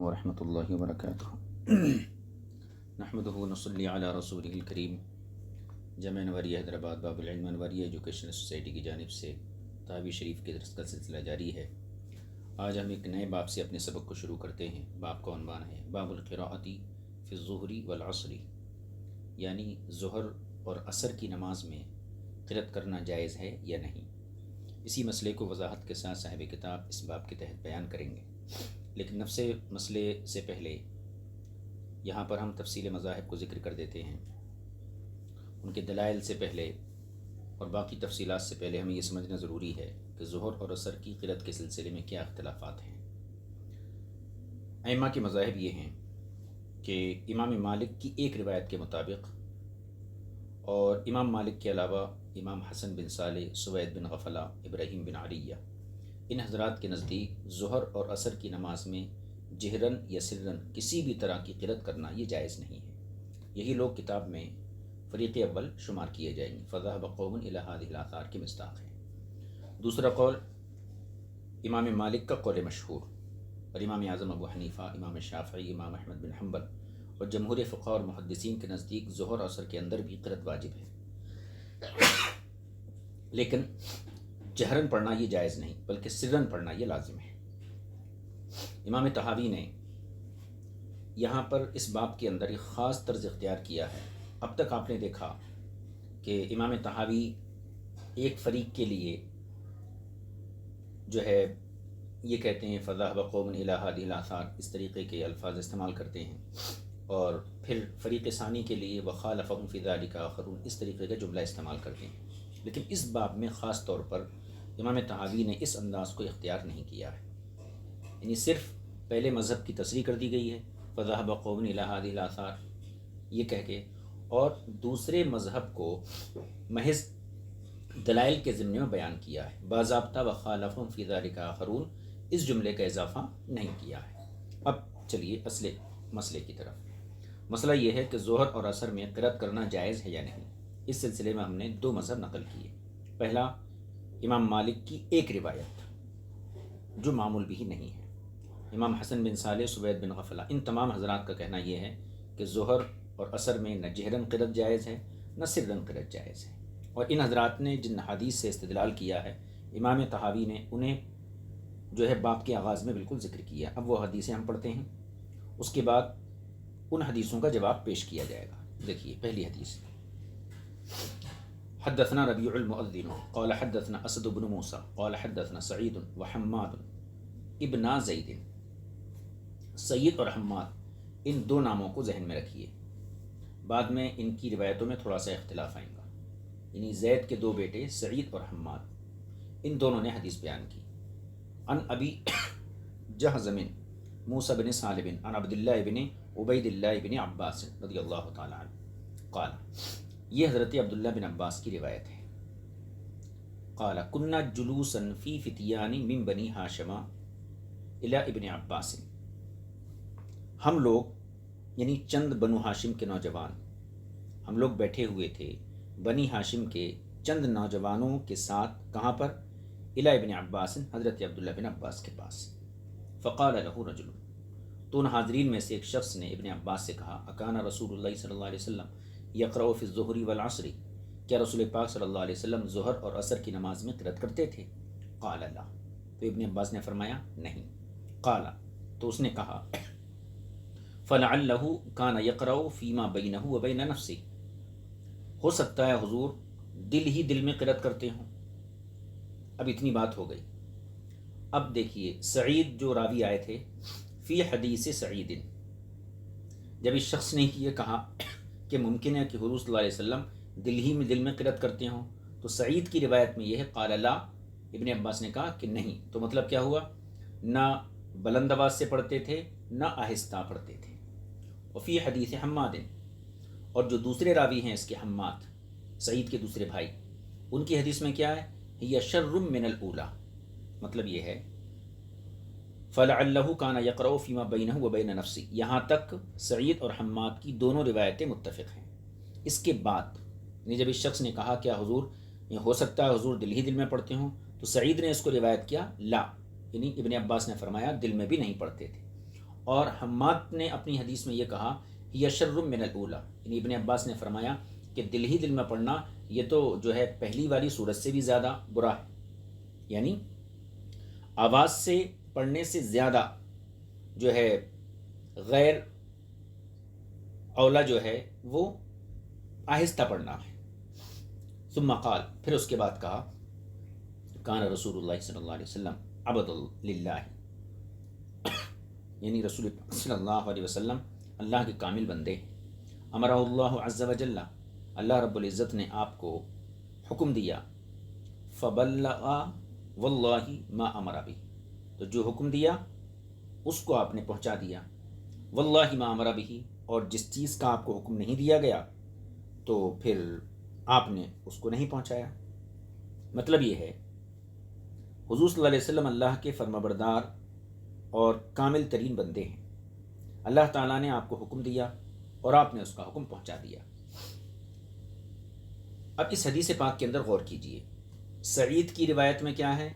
ورحمۃ اللہ وبرکاتہ نحمدہ ونصلی علی رسولہ الکریم۔ جامعہ انوریہ حیدرآباد باب العلم انوریہ ایجوکیشنل سوسائٹی کی جانب سے تحویل شریف کے درس کا سلسلہ جاری ہے۔ آج ہم ایک نئے باب سے اپنے سبق کو شروع کرتے ہیں۔ باب کا عنوان ہے باب القراءۃ فی الظہر والعصر، یعنی ظہر اور عصر کی نماز میں قرأت کرنا جائز ہے یا نہیں۔ اسی مسئلے کو وضاحت کے ساتھ صاحب کتاب اس باب کے تحت بیان کریں گے، لیکن نفس مسئلے سے پہلے یہاں پر ہم تفصیل مذاہب کو ذکر کر دیتے ہیں۔ ان کے دلائل سے پہلے اور باقی تفصیلات سے پہلے ہمیں یہ سمجھنا ضروری ہے کہ ظہر اور عصر کی قرأت کے سلسلے میں کیا اختلافات ہیں۔ ائمہ کے مذاہب یہ ہیں کہ امام مالک کی ایک روایت کے مطابق، اور امام مالک کے علاوہ امام حسن بن صالح، سوید بن غفلہ، ابراہیم بن علیہ، ان حضرات کے نزدیک ظہر اور عصر کی نماز میں جہرن یا سرن کسی بھی طرح کی قرأت کرنا یہ جائز نہیں ہے۔ یہی لوگ کتاب میں فریق اول شمار کیے جائیں گے۔ فذهب قوم الى هذه الاثار کے مصداق ہے۔ دوسرا قول امام مالک کا قول مشہور، اور امام اعظم ابو حنیفہ، امام شافعی، امام احمد بن حنبل اور جمہور فقہاء اور محدثین کے نزدیک ظہر اور عصر کے اندر بھی قرأت واجب ہے، لیکن جہرن پڑھنا یہ جائز نہیں، بلکہ سرن پڑھنا یہ لازم ہے۔ امام طحاوی نے یہاں پر اس باب کے اندر ایک خاص طرز اختیار کیا ہے۔ اب تک آپ نے دیکھا کہ امام طحاوی ایک فریق کے لیے جو ہے یہ کہتے ہیں فذهب قوم الى هذه الاثار، اس طریقے کے الفاظ استعمال کرتے ہیں، اور پھر فریق ثانی کے لیے وخالفهم في ذلك آخرون، اس طریقے کا جملہ استعمال کرتے ہیں۔ لیکن اس باب میں خاص طور پر امام طحاوی نے اس انداز کو اختیار نہیں کیا ہے، یعنی صرف پہلے مذہب کی تصریح کر دی گئی ہے فذهب قوم الى هذه الاثار یہ کہہ کے، اور دوسرے مذہب کو محض دلائل کے ضمن میں بیان کیا ہے، باضابطہ وخالفهم في ذلك آخرون اس جملے کا اضافہ نہیں کیا ہے۔ اب چلیے اصل مسئلے کی طرف۔ مسئلہ یہ ہے کہ ظہر اور عصر میں قرأت کرنا جائز ہے یا نہیں۔ اس سلسلے میں ہم نے دو مذہب نقل کیے۔ پہلا امام مالک کی ایک روایت جو معمول بھی نہیں ہے، امام حسن بن صالح، سوید بن غفلہ، ان تمام حضرات کا کہنا یہ ہے کہ ظہر اور عصر میں نہ جہرن قرأت جائز ہے نہ سرن قرأت جائز ہے۔ اور ان حضرات نے جن حدیث سے استدلال کیا ہے، امام طحاوی نے انہیں جو ہے باب کے آغاز میں بالکل ذکر کیا۔ اب وہ حدیثیں ہم پڑھتے ہیں، اس کے بعد ان حدیثوں کا جواب پیش کیا جائے گا۔ دیکھیے پہلی حدیث، حدثنا ربیع المؤذن قال حدثنا اسد بن موسیٰ قال حدثنا سعید وحماد ابن زید۔ سعید اور حماد، ان دو ناموں کو ذہن میں رکھیے، بعد میں ان کی روایتوں میں تھوڑا سا اختلاف آئے گا۔ یعنی زید کے دو بیٹے سعید اور حماد، ان دونوں نے حدیث بیان کی۔ عن ابی جہزم موسیٰ بن صالح عن عبداللہ بن عبید اللہ بن عباس رضی اللہ تعالیٰ عنہ قال، یہ حضرت عبداللہ بن عباس کی روایت ہے۔ قال كنا جلوسا فی فتیان من بنی ہاشم الی ابن عباس، ہم لوگ یعنی چند بنو ہاشم کے نوجوان، ہم لوگ بیٹھے ہوئے تھے بنی ہاشم کے چند نوجوانوں کے ساتھ، کہاں پر؟ الی ابن عباس، حضرت عبداللہ بن عباس کے پاس۔ فقال له رجل، تو ان حاضرین میں سے ایک شخص نے ابن عباس سے کہا، اکان رسول اللہ صلی اللہ علیہ وسلم یقرأ فی الظہر والعصر، کیا رسول پاک صلی اللہ علیہ وسلم ظہر اور عصر کی نماز میں قرأت کرتے تھے؟ قال لا، تو ابن عباس نے فرمایا نہیں۔ قال، تو اس نے کہا، فلعلہ کان یقرأ فیما بینہ وبین نفسہ، ہو سکتا ہے حضور دل ہی دل میں قرأت کرتے ہوں۔ اب اتنی بات ہو گئی۔ اب دیکھیے سعید جو راوی آئے تھے، فی حدیث سعید، جب اس شخص نے یہ کہا کہ ممکن ہے کہ حضور صلی اللہ علیہ وسلم دل میں قرأت کرتے ہوں، تو سعید کی روایت میں یہ ہے قال لا، ابن عباس نے کہا کہ نہیں، تو مطلب کیا ہوا؟ نہ بلند آواز سے پڑھتے تھے نہ آہستہ پڑھتے تھے۔ وفی حدیث حماد، اور جو دوسرے راوی ہیں اس کے حماد، سعید کے دوسرے بھائی، ان کی حدیث میں کیا ہے؟ ہی شر من الاولی، مطلب یہ ہے فلعلہ کان یقرأ فیما بینہ وبین نفسہ، یہاں تک سعید اور حماد کی دونوں روایتیں متفق ہیں۔ اس کے بعد یعنی جب اس شخص نے کہا کیا حضور ہو سکتا ہے حضور دل ہی دل میں پڑھتے ہوں، تو سعید نے اس کو روایت کیا لا، یعنی ابن عباس نے فرمایا دل میں بھی نہیں پڑھتے تھے۔ اور حماد نے اپنی حدیث میں یہ کہا یہ شر من الاولی، یعنی ابن عباس نے فرمایا کہ دل ہی دل میں پڑھنا یہ تو جو ہے پہلی والی صورت سے بھی زیادہ برا ہے، یعنی آواز سے پڑھنے سے زیادہ جو ہے غیر اولا جو ہے وہ آہستہ پڑھنا ہے۔ ثم قال، پھر اس کے بعد کہا کان رسول اللہ صلی اللہ علیہ وسلم عبد للہ، یعنی رسول صلی اللہ علیہ وسلم اللہ کے کامل بندے ہیں۔ امرہ اللہ عز وجل، اللہ رب العزت نے آپ کو حکم دیا، فبلغ واللہ ما امر بھی، تو جو حکم دیا اس کو آپ نے پہنچا دیا، واللہ ما امر بھی، اور جس چیز کا آپ کو حکم نہیں دیا گیا تو پھر آپ نے اس کو نہیں پہنچایا۔ مطلب یہ ہے حضور صلی اللہ علیہ وسلم اللہ کے فرمانبردار اور کامل ترین بندے ہیں، اللہ تعالیٰ نے آپ کو حکم دیا اور آپ نے اس کا حکم پہنچا دیا۔ اب اس حدیث پاک کے اندر غور کیجئے، سعید کی روایت میں کیا ہے؟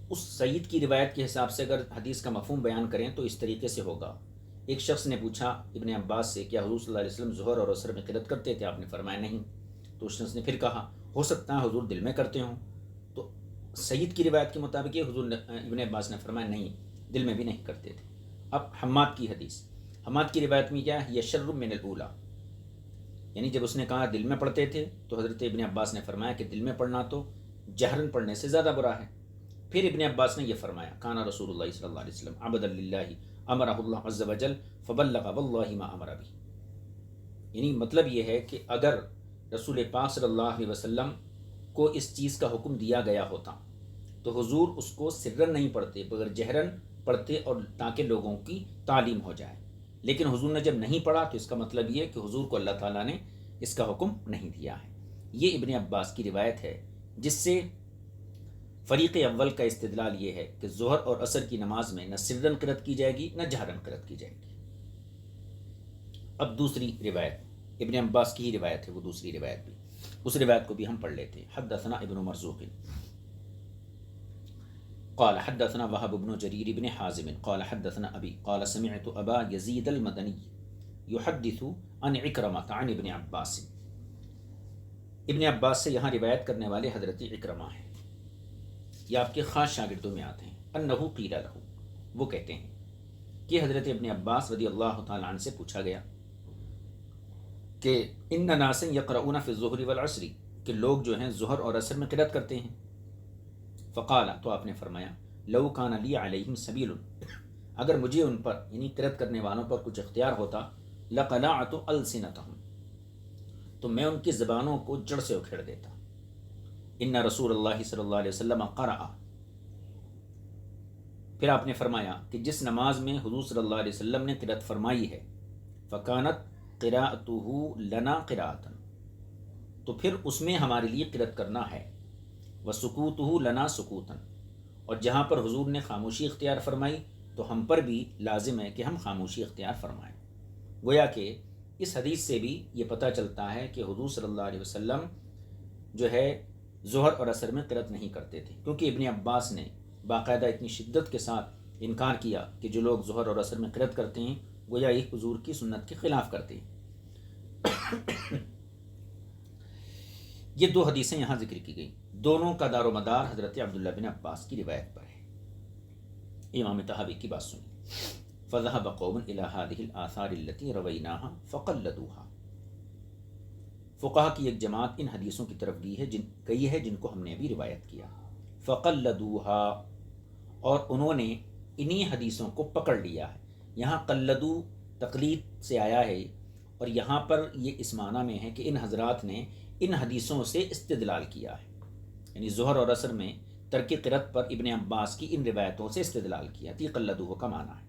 اس سعید کی روایت کے حساب سے اگر حدیث کا مفہوم بیان کریں تو اس طریقے سے ہوگا، ایک شخص نے پوچھا ابن عباس سے کیا حضور صلی اللہ علیہ وسلم ظہر اور عصر میں قرأت کرتے تھے؟ آپ نے فرمایا نہیں، تو اس شخص نے پھر کہا ہو سکتا ہے حضور دل میں کرتے ہوں، تو سعید کی روایت کے مطابق یہ حضور ابن عباس نے فرمایا نہیں، دل میں بھی نہیں کرتے تھے۔ اب حماد کی حدیث، حماد کی روایت میں کیا ہے؟ یہ شر من الاولی، یعنی جب اس نے کہا دل میں پڑھتے تھے تو حضرت ابن عباس نے فرمایا کہ دل میں پڑھنا تو جہرن پڑھنے سے زیادہ برا ہے۔ پھر ابن عباس نے یہ فرمایا کانا رسول اللہ صلی اللہ علیہ وسلم عبد للہ امرہ اللہ عز وجل فبلغ واللہ ما امر بھی، یعنی مطلب یہ ہے کہ اگر رسول پاک صلی اللہ علیہ وسلم کو اس چیز کا حکم دیا گیا ہوتا تو حضور اس کو سرن نہیں پڑھتے، بغیر جہرن پڑھتے، اور تاکہ لوگوں کی تعلیم ہو جائے، لیکن حضور نے جب نہیں پڑھا تو اس کا مطلب یہ کہ حضور کو اللہ تعالیٰ نے اس کا حکم نہیں دیا ہے۔ یہ ابن عباس کی روایت ہے، جس سے فریق اول کا استدلال یہ ہے کہ ظہر اور عصر کی نماز میں نہ سرن قرأت کی جائے گی نہ جہرن قرأت کی جائے گی۔ اب دوسری روایت ابن عباس کی ہی روایت ہے، وہ دوسری روایت بھی، اس روایت کو بھی ہم پڑھ لیتے ہیں۔ حدثنا ابن مرزوق قال حدثنا وهب بن جرير بن حازم قال حدثنا ابي قال سمعت ابا يزيد المدني يحدث عن عكرمة عن ابن عباس، ابن عباس سے یہاں روایت کرنے والے حضرت عکرمہ ہیں، یہ آپ کے خاص شاگردوں میں آتے ہیں۔ انه قیل له، وہ کہتے ہیں کہ حضرت ابن عباس رضی اللہ تعالی عنہ سے پوچھا گیا کہ ان ناسا یقرؤون فی الظہر والعصر، کہ لوگ جو ہیں ظہر اور عصر میں قرأت کرتے ہیں۔ فقال، تو آپ نے فرمایا لو کان لی علیہم سبیل، اگر مجھے ان پر یعنی قرأت کرنے والوں پر کچھ اختیار ہوتا، لقلعت السنتہم، تو میں ان کی زبانوں کو جڑ سے اکھیڑ دیتا۔ ان رسول اللہ صلی اللہ علیہ وسلم قرأ، پھر آپ نے فرمایا کہ جس نماز میں حضور صلی اللہ علیہ وسلم نے قرأت فرمائی ہے، فکانت قراءتہ لنا قراءۃ، تو پھر اس میں ہمارے لیے قرأت کرنا ہے، وسکوتہ لنا سکوتاً، اور جہاں پر حضور نے خاموشی اختیار فرمائی تو ہم پر بھی لازم ہے کہ ہم خاموشی اختیار فرمائیں۔ گویا کہ اس حدیث سے بھی یہ پتہ چلتا ہے کہ حضور صلی اللہ علیہ وسلم جو ہے ظہر اور عصر میں قرأت نہیں کرتے تھے، کیونکہ ابن عباس نے باقاعدہ اتنی شدت کے ساتھ انکار کیا کہ جو لوگ ظہر اور عصر میں قرأت کرتے ہیں گویا یہ حضور کی سنت کے خلاف کرتے ہیں۔ یہ دو حدیثیں یہاں ذکر کی گئی، دونوں کا دار و مدار حضرت عبداللہ بن عباس کی روایت پر ہے۔ امام طحاوی کی بات سنی، فذهب قوم الى هذه الاثار التي رويناها فقلدوها، فقہا کی ایک جماعت ان حدیثوں کی طرف گئی ہے جن کو ہم نے ابھی روایت کیا، فقلدوها، اور انہوں نے انہی حدیثوں کو پکڑ لیا ہے۔ یہاں قلدو تقلید سے آیا ہے، اور یہاں پر یہ اس معنی میں ہے کہ ان حضرات نے ان حدیثوں سے استدلال کیا ہے، یعنی ظہر اور عصر میں ترک قرأت پر ابن عباس کی ان روایتوں سے استدلال کیا، تی قلدوہ کا معنی ہے۔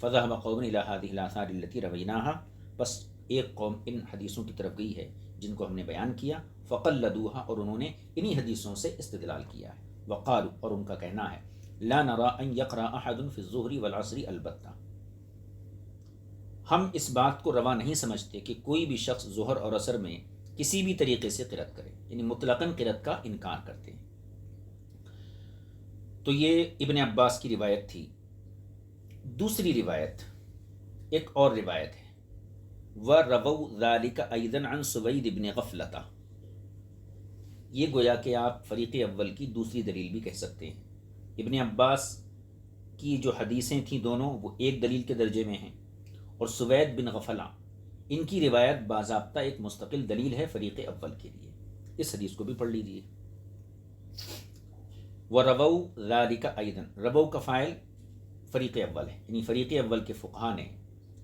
فذهب قوم الى هذه الاثار التي رويناها، بس ایک قوم ان حدیثوں کی طرف گئی ہے جن کو ہم نے بیان کیا، فقلدوها، اور انہوں نے انہی حدیثوں سے استدلال کیا ہے۔ وقالوا، اور ان کا کہنا ہے، لا نرى ان يقرأ احد في الظهر والعصر البتہ، ہم اس بات کو روا نہیں سمجھتے کہ کوئی بھی شخص ظہر اور عصر میں کسی بھی طریقے سے قرأت کرے، یعنی مطلقاً قرأت کا انکار کرتے ہیں۔ تو یہ ابن عباس کی روایت تھی۔ دوسری روایت، ایک اور روایت ہے، وَرَوَوْا ذَلِكَ أَيْضًا عَنْ سُوَيْدِ بْنِ غَفْلَةَ، یہ گویا کہ آپ فریق اول کی دوسری دلیل بھی کہہ سکتے ہیں۔ ابن عباس کی جو حدیثیں تھیں دونوں وہ ایک دلیل کے درجے میں ہیں، اور سوید بن غفلہ ان کی روایت باضابطہ ایک مستقل دلیل ہے فریق اول کے لیے۔ اس حدیث کو بھی پڑھ لیجیے۔ وَرَوَوْا ذَلِكَ أَيْضًا، ربو کا فاعل فریق اول ہے، یعنی فریق اول کے فقہا نے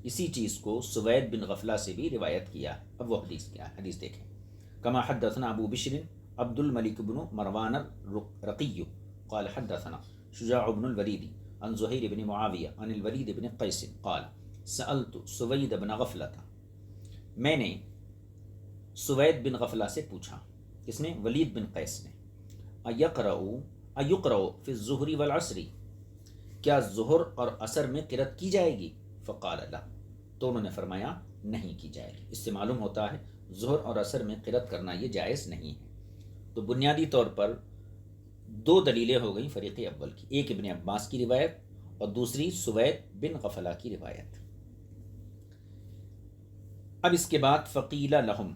اسی چیز کو سوید بن غفلہ سے بھی روایت کیا۔ اب وہ حدیث کیا ہے، حدیث دیکھیں۔ کما حدثنا ابو بشر عبد الملک بن مروان الرقی قال حدثنا شجاع بن الولید عن زہیر بن معاویہ عن الولید بن قیس قال سألت سوید بن غفلہ، میں نے سوید بن غفلہ سے پوچھا، کس نے؟ ولید بن قیس نے، ایقرأ فی الظہر والعصر، کیا ظہر اور عصر میں قرأت کی جائے گی؟ فقال لا، تو انہوں نے فرمایا نہیں کی جائے گی۔ اس سے معلوم ہوتا ہے ظہر اور عصر میں قرأت کرنا یہ جائز نہیں ہے۔ تو بنیادی طور پر دو دلیلیں ہو گئیں فریق اول کی، ایک ابن عباس کی روایت اور دوسری سوید بن غفلہ کی روایت۔ اب اس کے بعد فقیل لہم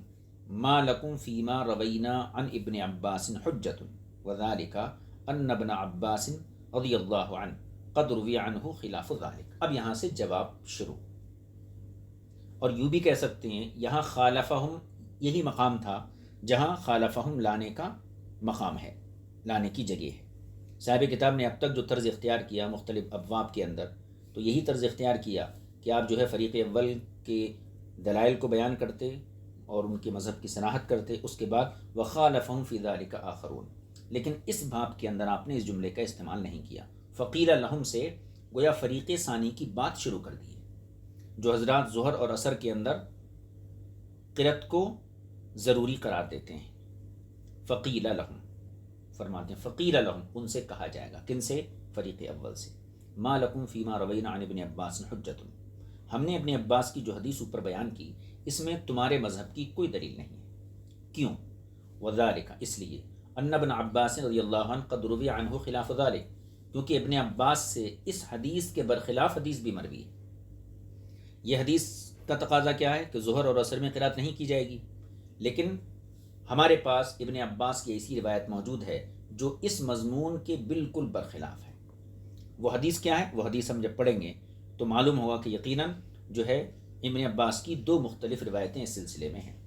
ما لکم فیما روینا عن ابن عباس حجت وذالک ان ابن عباس رضی اللہ عنہ قد روی عنہ خلاف ذالک۔ اب یہاں سے جواب شروع، اور یوں بھی کہہ سکتے ہیں یہاں خالفہم یہی مقام تھا جہاں خالفہم لانے کا مقام ہے، لانے کی جگہ ہے۔ صاحب کتاب نے اب تک جو طرز اختیار کیا مختلف ابواب کے اندر، تو یہی طرز اختیار کیا کہ آپ جو ہے فریق اول کے دلائل کو بیان کرتے اور ان کے مذہب کی صناحت کرتے، اس کے بعد وخالفہم فی ذالک آخرون، لیکن اس باب کے اندر آپ نے اس جملے کا استعمال نہیں کیا۔ فقیل لہم سے گویا فریق ثانی کی بات شروع کر دی ہے، جو حضرات ظہر اور عصر کے اندر قرأت کو ضروری قرار دیتے ہیں۔ فقیل لہم فرماتے ہیں، فقیل لہم ان سے کہا جائے گا، کن سے؟ فریق اول سے۔ ما لکم فیما روینا عن ابن عباس حجت، ہم نے ابن عباس کی جو حدیث اوپر بیان کی اس میں تمہارے مذہب کی کوئی دلیل نہیں ہے۔ کیوں؟ وذالک، اس لیے ان ابن عباس رضی اللہ عنہ قد روی عنہ خلاف ذالک، کیونکہ ابن عباس سے اس حدیث کے برخلاف حدیث بھی مروی ہے۔ یہ حدیث کا تقاضا کیا ہے کہ ظہر اور عصر میں قرأت نہیں کی جائے گی، لیکن ہمارے پاس ابن عباس کی ایسی روایت موجود ہے جو اس مضمون کے بالکل برخلاف ہے۔ وہ حدیث کیا ہے؟ وہ حدیث ہم جب پڑھیں گے تو معلوم ہوگا کہ یقیناً جو ہے ابن عباس کی دو مختلف روایتیں اس سلسلے میں ہیں۔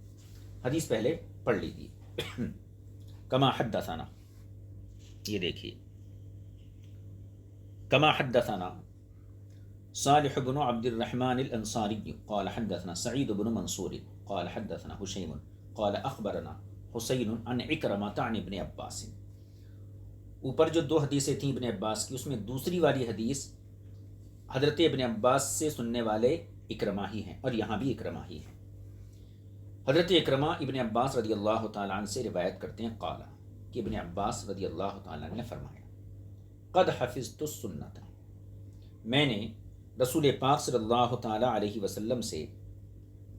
حدیث پہلے پڑھ لیجیے۔ کما حدثنا، یہ دیکھیے، کما حدثنا صالح بن عبد الرحمن الانصاری قال حدثنا سعید بن منصور قال حدثنا حشیم قال اخبرنا حسین عن عکرمۃ عن ابن عباس۔ اوپر جو دو حدیثیں تھیں ابن عباس کی، اس میں دوسری والی حدیث حضرت ابن عباس سے سننے والے اکرمہ ہی ہیں، اور یہاں بھی اکرمہ ہی ہیں۔ حضرت اکرمہ ابن عباس رضی اللہ تعالیٰ عنہ سے روایت کرتے ہیں، قال، کہ ابن عباس رضی اللہ تعالیٰ عنہ نے فرمایا، قد حفظت السنت، میں نے رسول پاک صلی اللہ تعالیٰ علیہ وسلم سے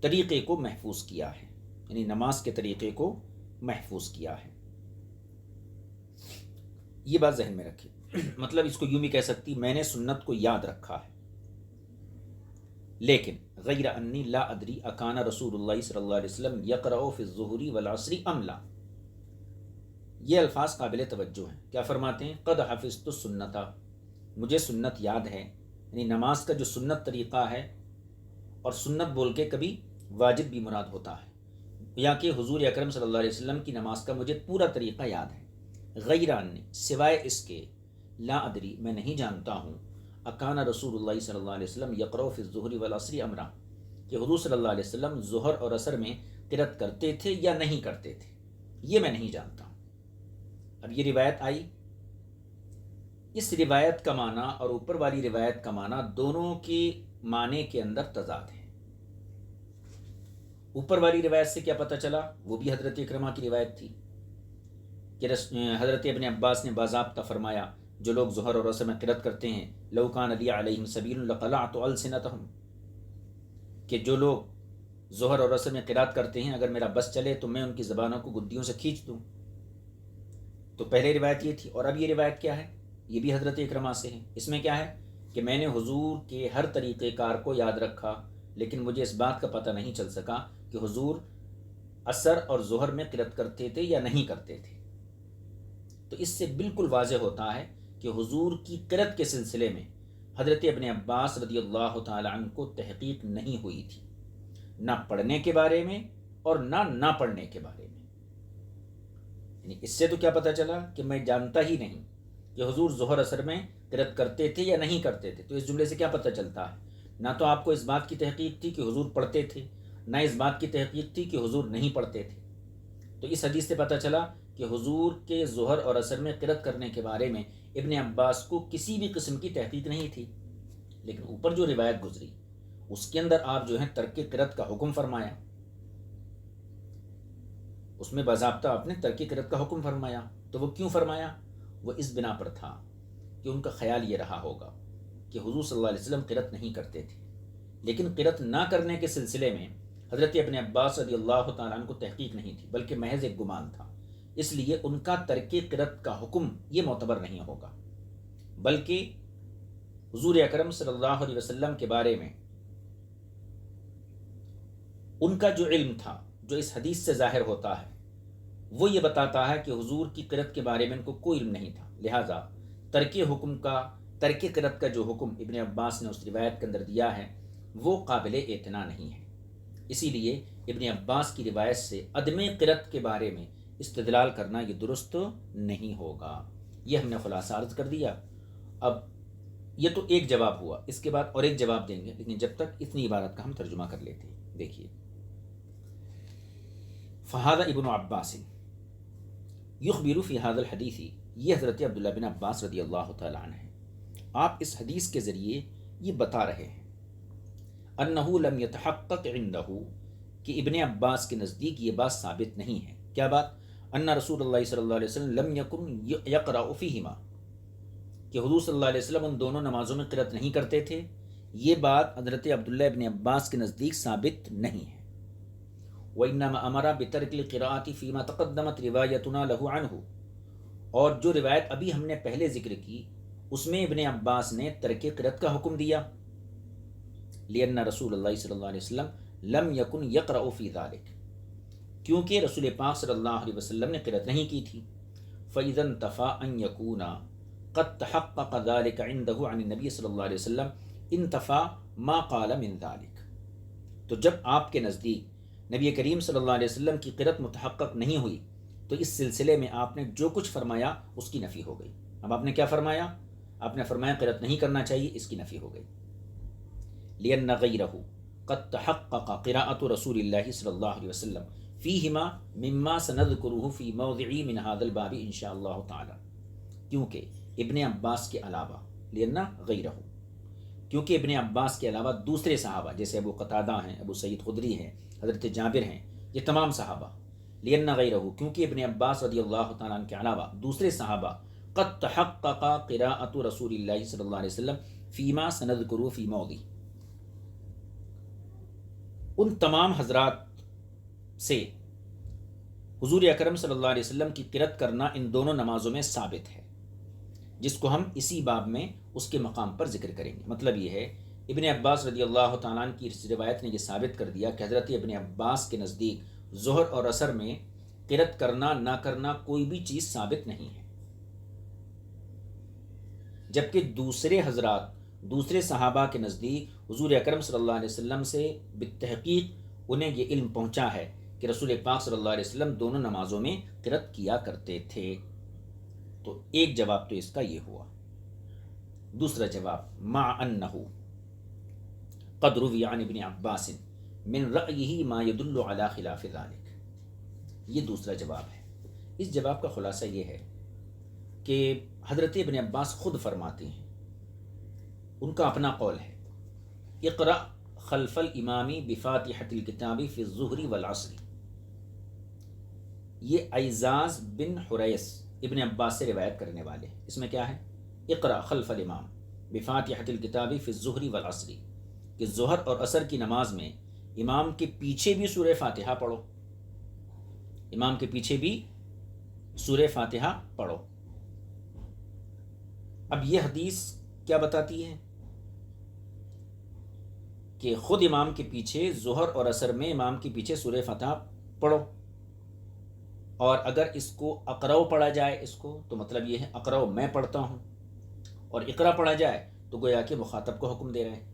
طریقے کو محفوظ کیا ہے، یعنی نماز کے طریقے کو محفوظ کیا ہے۔ یہ بات ذہن میں رکھیں، مطلب اس کو یوں بھی کہہ سکتی میں نے سنت کو یاد رکھا ہے، لیکن غیر انی لا ادری اکان رسول اللہ صلی اللہ علیہ وسلم یقرأ فی الظہر والعصر ام لا۔ یہ الفاظ قابل توجہ ہیں۔ کیا فرماتے ہیں؟ قد حفظت السنت، مجھے سنت یاد ہے، یعنی نماز کا جو سنت طریقہ ہے، اور سنت بول کے کبھی واجب بھی مراد ہوتا ہے، یا کہ حضور اکرم صلی اللہ علیہ وسلم کی نماز کا مجھے پورا طریقہ یاد ہے۔ غیر انی، سوائے اس کے، لا ادری، میں نہیں جانتا ہوں، اکان رسول اللہ صلی اللہ علیہ وسلم یقرأ فی الظہر والعصر امرا، کہ حضور صلی اللہ علیہ وسلم ظہر اور عصر میں قرأت کرتے تھے یا نہیں کرتے تھے، یہ میں نہیں جانتا ہوں۔ اب یہ روایت آئی، اس روایت کا معنی اور اوپر والی روایت کا معنی دونوں کے معنی کے اندر تضاد ہے۔ اوپر والی روایت سے کیا پتہ چلا؟ وہ بھی حضرت اکرمہ کی روایت تھی کہ حضرت ابن عباس نے باضابطہ فرمایا، جو لوگ ظہر اور عصر میں قرأت کرتے ہیں، لو کان لی علیہم سبیل لقلعت السنتہم، کہ جو لوگ ظہر اور عصر میں قرأت کرتے ہیں اگر میرا بس چلے تو میں ان کی زبانوں کو گدیوں سے کھینچ دوں۔ تو پہلے روایت یہ تھی، اور اب یہ روایت کیا ہے؟ یہ بھی حضرت اکرمہ سے ہے۔ اس میں کیا ہے کہ میں نے حضور کے ہر طریقہ کار کو یاد رکھا، لیکن مجھے اس بات کا پتہ نہیں چل سکا کہ حضور عصر اور ظہر میں قرأت کرتے تھے یا نہیں کرتے تھے۔ تو اس سے بالکل واضح ہوتا ہے کہ حضور کی قرأت کے سلسلے میں حضرت ابن عباس رضی اللہ تعالی عنہ کو تحقیق نہیں ہوئی تھی، نہ پڑھنے کے بارے میں اور نہ پڑھنے کے بارے میں۔ یعنی اس سے تو کیا پتہ چلا کہ میں جانتا ہی نہیں کہ حضور ظہر عصر میں قرأت کرتے تھے یا نہیں کرتے تھے۔ تو اس جملے سے کیا پتہ چلتا ہے؟ نہ تو آپ کو اس بات کی تحقیق تھی کہ حضور پڑھتے تھے، نہ اس بات کی تحقیق تھی کہ حضور نہیں پڑھتے تھے۔ تو اس حدیث سے پتہ چلا کہ حضور کے ظہر اور عصر میں قرأت کرنے کے بارے میں ابن عباس کو کسی بھی قسم کی تحقیق نہیں تھی۔ لیکن اوپر جو روایت گزری اس کے اندر آپ جو ہیں ترک قرأت کا حکم فرمایا، اس میں باضابطہ آپ نے ترک قرأت کا حکم فرمایا۔ تو وہ کیوں فرمایا؟ وہ اس بنا پر تھا کہ ان کا خیال یہ رہا ہوگا کہ حضور صلی اللہ علیہ وسلم قرأت نہیں کرتے تھے، لیکن قرأت نہ کرنے کے سلسلے میں حضرت ابن عباس رضی اللہ تعالیٰ عنہ کو تحقیق نہیں تھی، بلکہ محض ایک گمان تھا، اس لیے ان کا ترک قرأت کا حکم یہ معتبر نہیں ہوگا، بلکہ حضور اکرم صلی اللہ علیہ وسلم کے بارے میں ان کا جو علم تھا، جو اس حدیث سے ظاہر ہوتا ہے، وہ یہ بتاتا ہے کہ حضور کی قرأت کے بارے میں ان کو کوئی علم نہیں تھا۔ لہٰذا ترک قرأت کا جو حکم ابن عباس نے اس روایت کے اندر دیا ہے وہ قابل اعتنا نہیں ہے۔ اسی لیے ابن عباس کی روایت سے عدم قرأت کے بارے میں استدلال کرنا یہ درست نہیں ہوگا۔ یہ ہم نے خلاصہ عرض کر دیا۔ اب یہ تو ایک جواب ہوا، اس کے بعد اور ایک جواب دیں گے، لیکن جب تک اتنی عبارت کا ہم ترجمہ کر لیتے ہیں۔ دیکھیے، فہذا ابن عباس یخبر فی هذا الحدیث، یہ حضرت عبداللہ بن عباس رضی اللہ تعالیٰ عنہ ہیں، آپ اس حدیث کے ذریعے یہ بتا رہے ہیں انہ لم یتحقق عنہ، کہ ابن عباس کے نزدیک یہ بات ثابت نہیں ہے۔ کیا بات؟ ان رسول اللہ صلی اللہ علیہ وسلم لم یکن یقرأ فیہما، کہ حضور صلی اللہ علیہ وسلم ان دونوں نمازوں میں قرأت نہیں کرتے تھے، یہ بات حضرت عبداللہ ابن عباس کے نزدیک ثابت نہیں ہے۔ وَإِنَّمَا أَمَرَ بِتَرْكِ الْقِرَاءَةِ فِيمَا تَقَدَّمَتْ رِوَایَتُنَا لَهُ عَنْهُ، اور جو روایت ابھی ہم نے پہلے ذکر کی اس میں ابن عباس نے ترک قرأت کا حکم دیا، لِأَنَّ رسول اللہ صلی اللہ علیہ وسلم لم يكن يقرأ فی ذلك، کیونکہ رسول پاک صلی اللہ علیہ وسلم نے قرأت نہیں کی تھی۔ فَإِذَا انْتَفَى أَنْ يَكُونَ قَدْ تَحَقَّقَ ذَلِكَ عِنْدَهُ عَنِ النَّبِيِّ صلی اللہ علیہ وسلم انتفى ما قال من ذلك، تو جب آپ کے نزدیک نبی کریم صلی اللہ علیہ وسلم کی قرأت متحقق نہیں ہوئی تو اس سلسلے میں آپ نے جو کچھ فرمایا اس کی نفی ہو گئی۔ اب آپ نے کیا فرمایا؟ آپ نے فرمایا قرأت نہیں کرنا چاہیے، اس کی نفی ہو گئی۔ لِأَنَّ غَيْرَهُ قد تحقق قراءة رسول اللہ صلی اللہ علیہ وسلم فیہما مما سنذکرہ فی موضع من هذا الباب انشاء اللہ تعالی، کیونکہ ابن عباس کے علاوہ، لِأَنَّ غَيْرَهُ، کیونکہ ابن عباس کے علاوہ دوسرے صحابہ جیسے ابو قتادہ ہیں، ابو سعید خدری ہیں، حضرت جابر ہیں، یہ تمام صحابہ، لِأَنَّ غَيْرَهُ، کیونکہ ابن عباس رضی اللہ تعالیٰ عنہ کے علاوہ دوسرے صحابہ قد تحقق قراءة رسول اللہ صلی اللہ علیہ وسلم فیما سنذکرہ فی موضع، ان تمام حضرات سے حضور اکرم صلی اللہ علیہ وسلم کی قرأت کرنا ان دونوں نمازوں میں ثابت ہے، جس کو ہم اسی باب میں اس کے مقام پر ذکر کریں گے۔ مطلب یہ ہے ابن عباس رضی اللہ تعالیٰ عنہ کی اس روایت نے یہ ثابت کر دیا کہ حضرت ابن عباس کے نزدیک ظہر اور عصر میں قرأت کرنا نہ کرنا کوئی بھی چیز ثابت نہیں ہے، جبکہ دوسرے حضرات، دوسرے صحابہ کے نزدیک حضور اکرم صلی اللہ علیہ وسلم سے بالتحقیق انہیں یہ علم پہنچا ہے کہ رسول پاک صلی اللہ علیہ وسلم دونوں نمازوں میں قرأت کیا کرتے تھے۔ تو ایک جواب تو اس کا یہ ہوا۔ دوسرا جواب، مع انہ قد روی عن ابن عباس من رأیہ ما يدل علی خلاف ذلك، یہ دوسرا جواب ہے۔ اس جواب کا خلاصہ یہ ہے کہ حضرت ابن عباس خود فرماتے ہیں، ان کا اپنا قول ہے، اقرأ خلف الامام بفاتحة الکتاب فی الظہر والعصر۔ یہ اعزاز بن حریث ابن عباس سے روایت کرنے والے ہیں۔ اس میں کیا ہے؟ اقرأ خلف الامام بفاتحة الکتاب فی الظہر والعصر، کہ ظہر اور عصر کی نماز میں امام کے پیچھے بھی سورہ فاتحہ پڑھو، امام کے پیچھے بھی سورہ فاتحہ پڑھو۔ اب یہ حدیث کیا بتاتی ہے کہ خود امام کے پیچھے ظہر اور عصر میں امام کے پیچھے سورہ فاتحہ پڑھو، اور اگر اس کو اقرأ پڑھا جائے اس کو تو مطلب یہ ہے اقرأ میں پڑھتا ہوں، اور اقرا پڑھا جائے تو گویا کہ مخاطب کو حکم دے رہے ہیں۔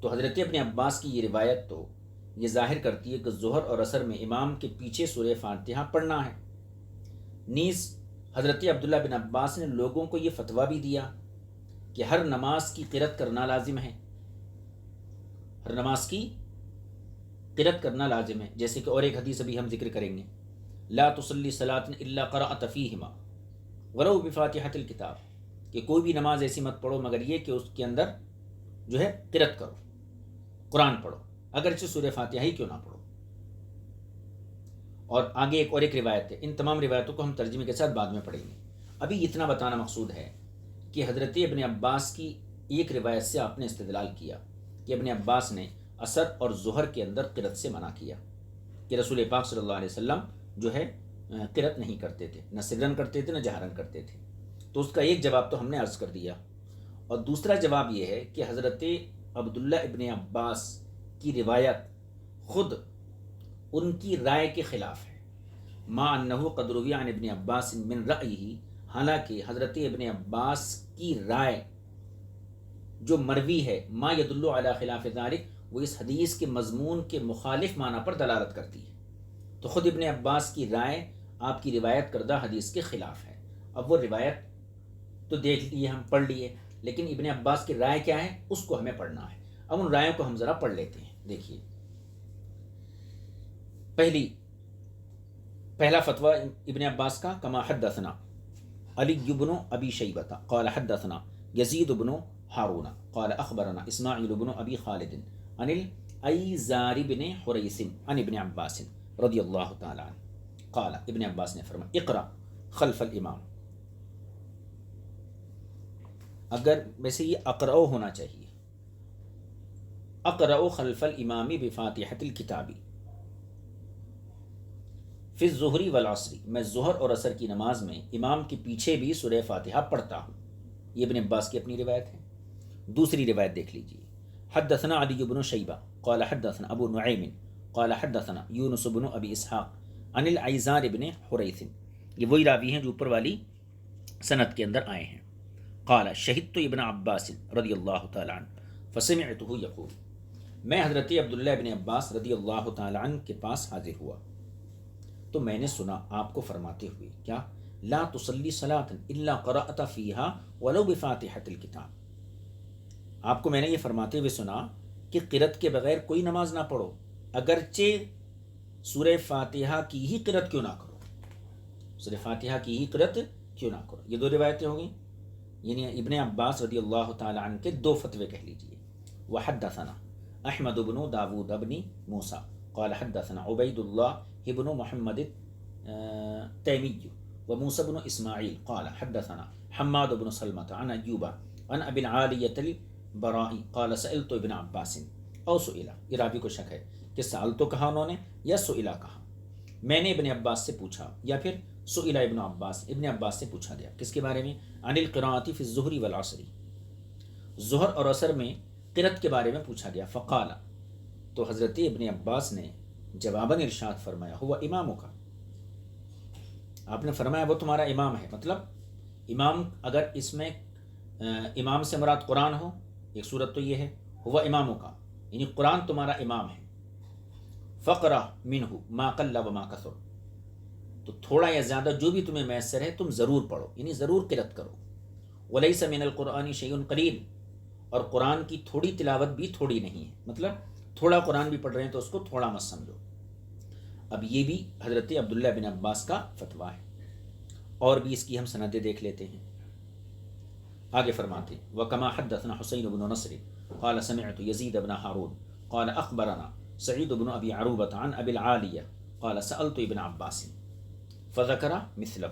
تو حضرت ابن عباس کی یہ روایت تو یہ ظاہر کرتی ہے کہ ظہر اور عصر میں امام کے پیچھے سورہ فاتحہ پڑھنا ہے۔ نیز حضرت عبداللہ بن عباس نے لوگوں کو یہ فتویٰ بھی دیا کہ ہر نماز کی قرأت کرنا لازم ہے، ہر نماز کی قرأت کرنا لازم ہے، جیسے کہ اور ایک حدیث ابھی ہم ذکر کریں گے، لا تصلی صلاۃ الا قرأت فیہما ولو بفاتحۃ الکتاب، کہ کوئی بھی نماز ایسی مت پڑھو مگر یہ کہ اس کے اندر جو ہے قرأت کرو، قرآن پڑھو، اگرچہ سورہ فاتحہ ہی کیوں نہ پڑھو۔ اور آگے ایک روایت ہے، ان تمام روایتوں کو ہم ترجمے کے ساتھ بعد میں پڑھیں گے۔ ابھی اتنا بتانا مقصود ہے کہ حضرت ابن عباس کی ایک روایت سے آپ نے استدلال کیا کہ ابن عباس نے عصر اور ظہر کے اندر قرأت سے منع کیا کہ رسول پاک صلی اللہ علیہ وسلم جو ہے قرأت نہیں کرتے تھے، نہ سرن کرتے تھے نہ جہرن کرتے تھے۔ تو اس کا ایک جواب تو ہم نے عرض کر دیا، اور دوسرا جواب یہ ہے کہ حضرت عبداللہ ابن عباس کی روایت خود ان کی رائے کے خلاف ہے، ما انہ قد روی عن ابن عباس من رأیہ، حالانکہ حضرت ابن عباس کی رائے جو مروی ہے ما یدل علی خلاف ذلک، وہ اس حدیث کے مضمون کے مخالف معنی پر دلالت کرتی ہے۔ تو خود ابن عباس کی رائے آپ کی روایت کردہ حدیث کے خلاف ہے۔ اب وہ روایت تو دیکھ لیے، ہم پڑھ لیے، لیکن ابن عباس کی رائے کیا ہے اس کو ہمیں پڑھنا ہے۔ اب ان رائےوں کو ہم ذرا پڑھ لیتے ہیں۔ دیکھیے، پہلا فتویٰ ابن عباس کا، کما حدثنا علی بن ابی شیبۃ قال حدثنا یزید بن ہارون قال اخبرنا اسماعیل بن ابی خالد عن الایزار بن حریث عن ابن عباس رضی اللہ تعالی عنہ قال، ابن عباس نے فرمایا اقرأ خلف الامام، اگر ویسے یہ اقرأ ہونا چاہیے، اقرأ خلف الامام بفاتحۃ الکتاب فی الظہر والعصر، میں ظہر اور عصر کی نماز میں امام کے پیچھے بھی سورہ فاتحہ پڑھتا ہوں۔ یہ ابن عباس کی اپنی روایت ہے۔ دوسری روایت دیکھ لیجیے، حدثنا علی بن شیبہ قال حدثنا ابو نعیم قال حدثنا یونس بن ابی اسحاق عن الایزار بن حریث، یہ وہی راوی ہیں جو اوپر والی سند کے اندر آئے ہیں۔ قال شہدت ابن عباس رضی اللہ تعالی عنہ فسمعته یقول، میں حضرت عبداللہ ابن عباس رضی اللہ تعالی عنہ کے پاس حاضر ہوا تو میں نے سنا آپ کو فرماتے ہوئے، کیا؟ لا تصلی صلاۃ الا قرأت فیہا ولو بفاتحۃ الکتاب، آپ کو میں نے یہ فرماتے ہوئے سنا کہ قرأت کے بغیر کوئی نماز نہ پڑھو، اگرچہ سورہ فاتحہ کی ہی قرأت کیوں نہ کرو، سورہ فاتحہ کی ہی قرأت کیوں نہ کرو۔ یہ دو روایتیں ہو گئیں، یعنی ابن عباس رضی اللہ تعالی عنہ کے دو فتوے کہہ لیجئے۔ وحدثنا احمد بن داود بن موسیٰ قال حدثنا عبید اللہ بن محمد تیمی وموسیٰ بن اسماعیل قال حدثنا حماد بن سلمة عن ایوب عن ابی العالیۃ البرائی قال سألت ابن عباس او سئلہ، یہ راوی کو شک ہے کہ سألتو کہا انہوں نے یا سئلہ کہا، میں نے ابن عباس سے پوچھا یا پھر سئلہ ابن عباس، ابن عباس سے پوچھا گیا، کس کے بارے میں؟ عن القراءۃ فی الظہر والعصر، ظہر اور عصر میں قرأت کے بارے میں پوچھا گیا۔ فقال، تو حضرت ابن عباس نے جواباً ارشاد فرمایا، ہوا اماموں کا، آپ نے فرمایا وہ تمہارا امام ہے، مطلب امام اگر اس میں امام سے مراد قرآن ہو، ایک صورت تو یہ ہے ہوا اماموں کا، یعنی قرآن تمہارا امام ہے۔ فقرہ منہ ما قل و ما کثر، تو تھوڑا یا زیادہ جو بھی تمہیں میسر ہے تم ضرور پڑھو، یعنی ضرور قرأت کرو۔ ولیس من القرآن شیء قلیل، اور قرآن کی تھوڑی تلاوت بھی تھوڑی نہیں ہے، مطلب تھوڑا قرآن بھی پڑھ رہے ہیں تو اس کو تھوڑا مت سمجھو۔ اب یہ بھی حضرت عبداللہ بن عباس کا فتویٰ ہے، اور بھی اس کی ہم سندیں دیکھ لیتے ہیں۔ آگے فرماتے ہیں، وَكَمَا حَدَّثْنَا حُسَيْنُ بْنُ نَصْرٍ قَالَ سَمِعْتُ يَزِيدَ بْنَ هَارُونَ قَالَ أَخْبَرَنَا سعید بن ابی عروبۃ عن ابی العالیہ قال سألت ابن عباس فذکر مثلہ،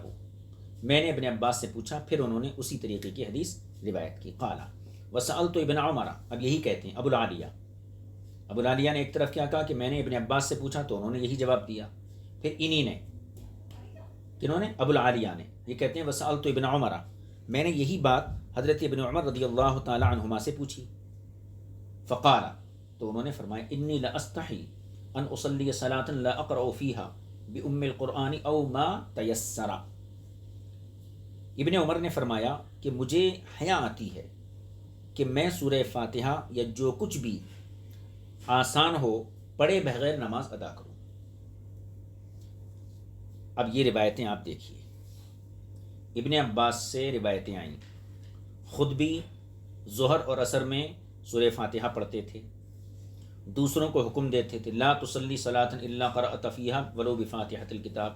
میں نے ابن عباس سے پوچھا، پھر انہوں نے اسی طریقے کی حدیث روایت کی۔ قال وسألت ابن عمر، اب یہی کہتے ہیں ابو العالیہ نے ایک طرف کیا کہا کہ میں نے ابن عباس سے پوچھا تو انہوں نے یہی جواب دیا، پھر انہی نے، کنہوں نے؟ ابو العالیہ نے، یہ کہتے ہیں وسألت ابن عمر، میں نے یہی بات حضرت ابن عمر رضی اللہ تعالی عنہما سے پوچھی۔ فقال، تو تو انہوں نے فرمایا انی لاستحی ان اصلی صلاۃ لا اقرأ فیہا بام القرآن او ما تیسر. ابن عمر نے فرمایا کہ مجھے حیا آتی ہے کہ میں سورہ فاتحہ یا جو کچھ بھی آسان ہو پڑھے بغیر نماز ادا کروں. اب یہ روایتیں آپ دیکھیے، ابن عباس سے روایتیں آئیں، خود بھی ظہر اور عصر میں سورہ فاتحہ پڑھتے تھے، دوسروں کو حکم دیتے تھے لا تصلی صلاۃ الا قرأت فیہا ولو بفاتحۃ الکتاب.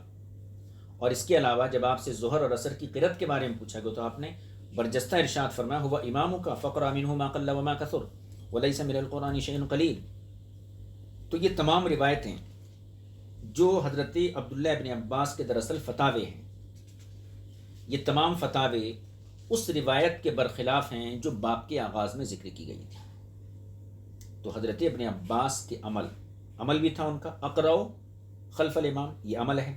اور اس کے علاوہ جب آپ سے ظہر اور عصر کی قرأت کے بارے میں پوچھا گیا تو آپ نے برجستہ ارشاد فرمایا ہوا امامک فقرأ منہ ما قل وما کثر ولیس من القرآن شیء قلیل. تو یہ تمام روایتیں جو حضرت عبداللہ ابن عباس کے دراصل فتاوے ہیں، یہ تمام فتاوے اس روایت کے برخلاف ہیں جو باب کے آغاز میں ذکر کی گئی تھی. تو حضرت ابن عباس کے عمل بھی تھا ان کا اقرأ خلف الامام، یہ عمل ہے،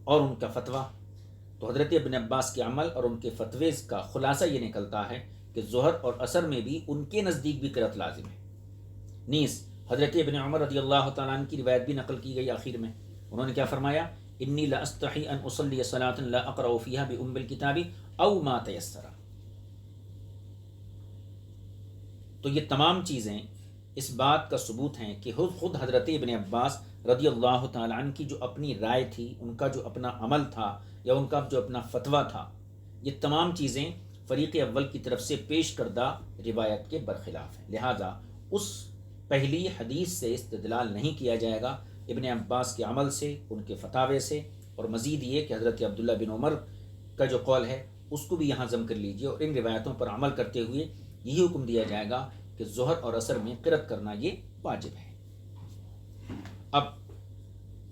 اور ان کا فتویٰ. تو حضرت ابن عباس کے عمل اور ان کے فتوے کا خلاصہ یہ نکلتا ہے کہ ظہر اور عصر میں بھی ان کے نزدیک بھی قرأت لازم ہے. نیز حضرت ابن عمر رضی اللہ تعالیٰ عنہ کی روایت بھی نقل کی گئی آخر میں، انہوں نے کیا فرمایا انی لاستحی ان اصلی صلاۃ لا اقرأ فیہا بام الکتاب او ما تیسر. تو یہ تمام چیزیں اس بات کا ثبوت ہیں کہ خود حضرت ابن عباس رضی اللہ تعالیٰ عنہ کی جو اپنی رائے تھی، ان کا جو اپنا عمل تھا یا ان کا جو اپنا فتویٰ تھا، یہ تمام چیزیں فریق اول کی طرف سے پیش کردہ روایت کے برخلاف ہیں. لہذا اس پہلی حدیث سے استدلال نہیں کیا جائے گا ابن عباس کے عمل سے، ان کے فتاوے سے، اور مزید یہ کہ حضرت عبداللہ بن عمر کا جو قول ہے اس کو بھی یہاں ضم کر لیجئے، اور ان روایتوں پر عمل کرتے ہوئے یہی حکم دیا جائے گا کہ ظہر اور عصر میں قرأت کرنا یہ واجب ہے. اب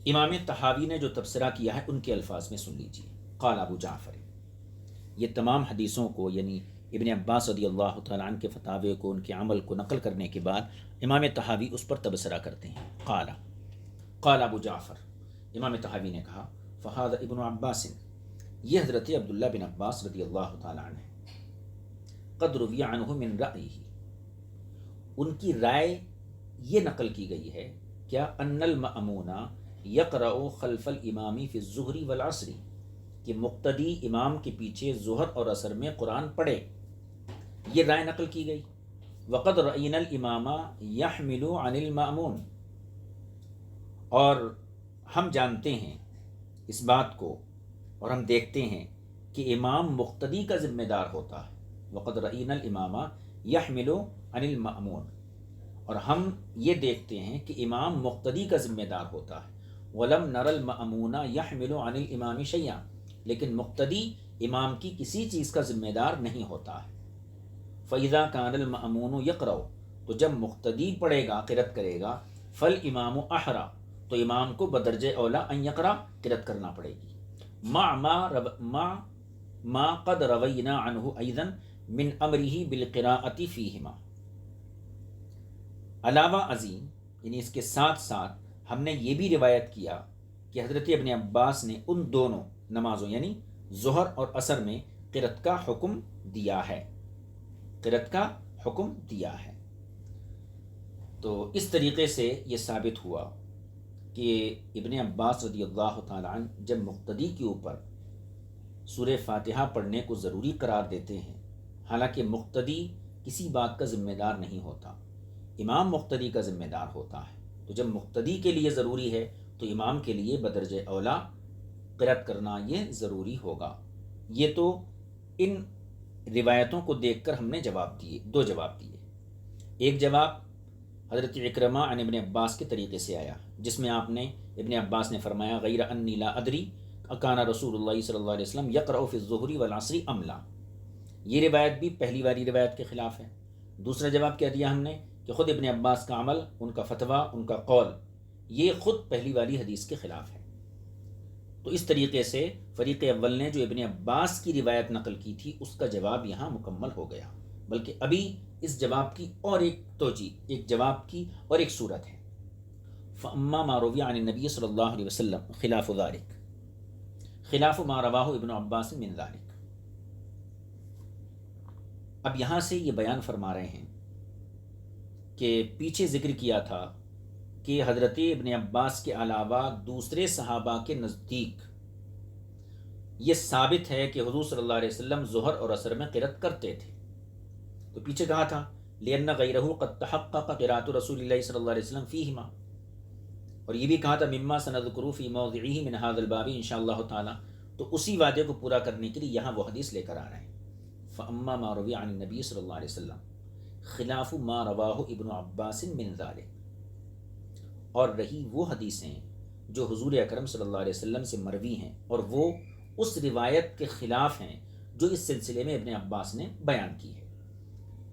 امام طحاوی نے جو تبصرہ کیا ہے ان کے الفاظ میں سن لیجئے. قال ابو جعفر، یہ تمام حدیثوں کو یعنی ابن عباس رضی اللہ تعالیٰ عنہ کے فتاوے کو، ان کے عمل کو نقل کرنے کے بعد امام طحاوی اس پر تبصرہ کرتے ہیں. قال ابو جعفر، امام طحاوی نے کہا فہذا ابن عباس، یہ حضرت عبداللہ بن عباس رضی اللہ تعالیٰ عنہ قد روی عنہ من رأیہ، ان کی رائے یہ نقل کی گئی ہے کیا ان المأمون یقرأ خلف الامام فی الظہر والعصر، کہ مقتدی امام کے پیچھے ظہر اور عصر میں قرآن پڑھے، یہ رائے نقل کی گئی. وقد رأینا الامام یحمل عن المأمون، اور ہم جانتے ہیں اس بات کو اور ہم دیکھتے ہیں کہ امام مقتدی کا ذمہ دار ہوتا ہے. وقد رأینا الامام یحمل عن المأمون، اور ہم یہ دیکھتے ہیں کہ امام مقتدی کا ذمہ دار ہوتا ہے. ولم نر المأمون یحمل عن الامام شیئا، لیکن مقتدی امام کی کسی چیز کا ذمہ دار نہیں ہوتا ہے. فإذا كان المأمون يقرأ، تو جب مقتدی پڑھے گا، قرأت کرے گا، فالامام احرى، تو امام کو بدرجہ اولا ان یقرأ، قرأت کرنا پڑے گی. ما قد روینا عنہ ایضا من امرہ بالقراءة فیہما، علاوہ ازیں یعنی اس کے ساتھ ساتھ ہم نے یہ بھی روایت کیا کہ حضرت ابن عباس نے ان دونوں نمازوں یعنی ظہر اور عصر میں قرأت کا حکم دیا ہے، قرأت کا حکم دیا ہے. تو اس طریقے سے یہ ثابت ہوا کہ ابن عباس رضی اللہ تعالیٰ عنہ جب مقتدی کے اوپر سورہ فاتحہ پڑھنے کو ضروری قرار دیتے ہیں، حالانکہ مقتدی کسی بات کا ذمہ دار نہیں ہوتا، امام مقتدی کا ذمہ دار ہوتا ہے، تو جب مقتدی کے لیے ضروری ہے تو امام کے لیے بدرجہ اولا قرأت کرنا یہ ضروری ہوگا. یہ تو ان روایتوں کو دیکھ کر ہم نے دو جواب دیے. ایک جواب حضرت اکرمہ عن ابن عباس کے طریقے سے آیا، جس میں آپ نے ابن عباس نے فرمایا غیر انی لا ادری اکان رسول اللہ صلی اللہ علیہ وسلم یقرأ فی الظہر والعصر ام لا. یہ روایت بھی پہلی والی روایت کے خلاف ہے. دوسرا جواب کیا دیا ہم نے کہ خود ابن عباس کا عمل، ان کا فتویٰ، ان کا قول، یہ خود پہلی والی حدیث کے خلاف ہے. تو اس طریقے سے فریق اول نے جو ابن عباس کی روایت نقل کی تھی اس کا جواب یہاں مکمل ہو گیا، بلکہ ابھی اس جواب کی اور ایک توجیہ، ایک جواب کی اور ایک صورت ہے. فَأَمَّا مَا رُوِيَ عَنِ النَّبِيِّ صلی اللہ علیہ وسلم خلاف ذلك، خلاف ما رواہ ابن عباس من ذلك. اب یہاں سے یہ بیان فرما رہے ہیں کہ پیچھے ذکر کیا تھا کہ حضرت ابن عباس کے علاوہ دوسرے صحابہ کے نزدیک یہ ثابت ہے کہ حضور صلی اللہ علیہ وسلم ظہر اور عصر میں قرأت کرتے تھے. تو پیچھے کہا تھا لأن غیرہ قد تحقق قراءۃ رسول اللہ صلی اللہ علیہ وسلم فیہما، اور یہ بھی کہا تھا مما سنذکر فی موضعہ من ھذا الباب انشاءاللہ تعالی. تو اسی وعدے کو پورا کرنے کے لیے یہاں وہ حدیث لے کر آ رہے ہیں. فاما ما روی عن النبی صلی اللہ علیہ وسلم خلاف ما رواہ ابن عباس من ذلک، اور رہی وہ حدیثیں جو حضور اکرم صلی اللہ علیہ وسلم سے مروی ہیں اور وہ اس روایت کے خلاف ہیں جو اس سلسلے میں ابن عباس نے بیان کی ہے.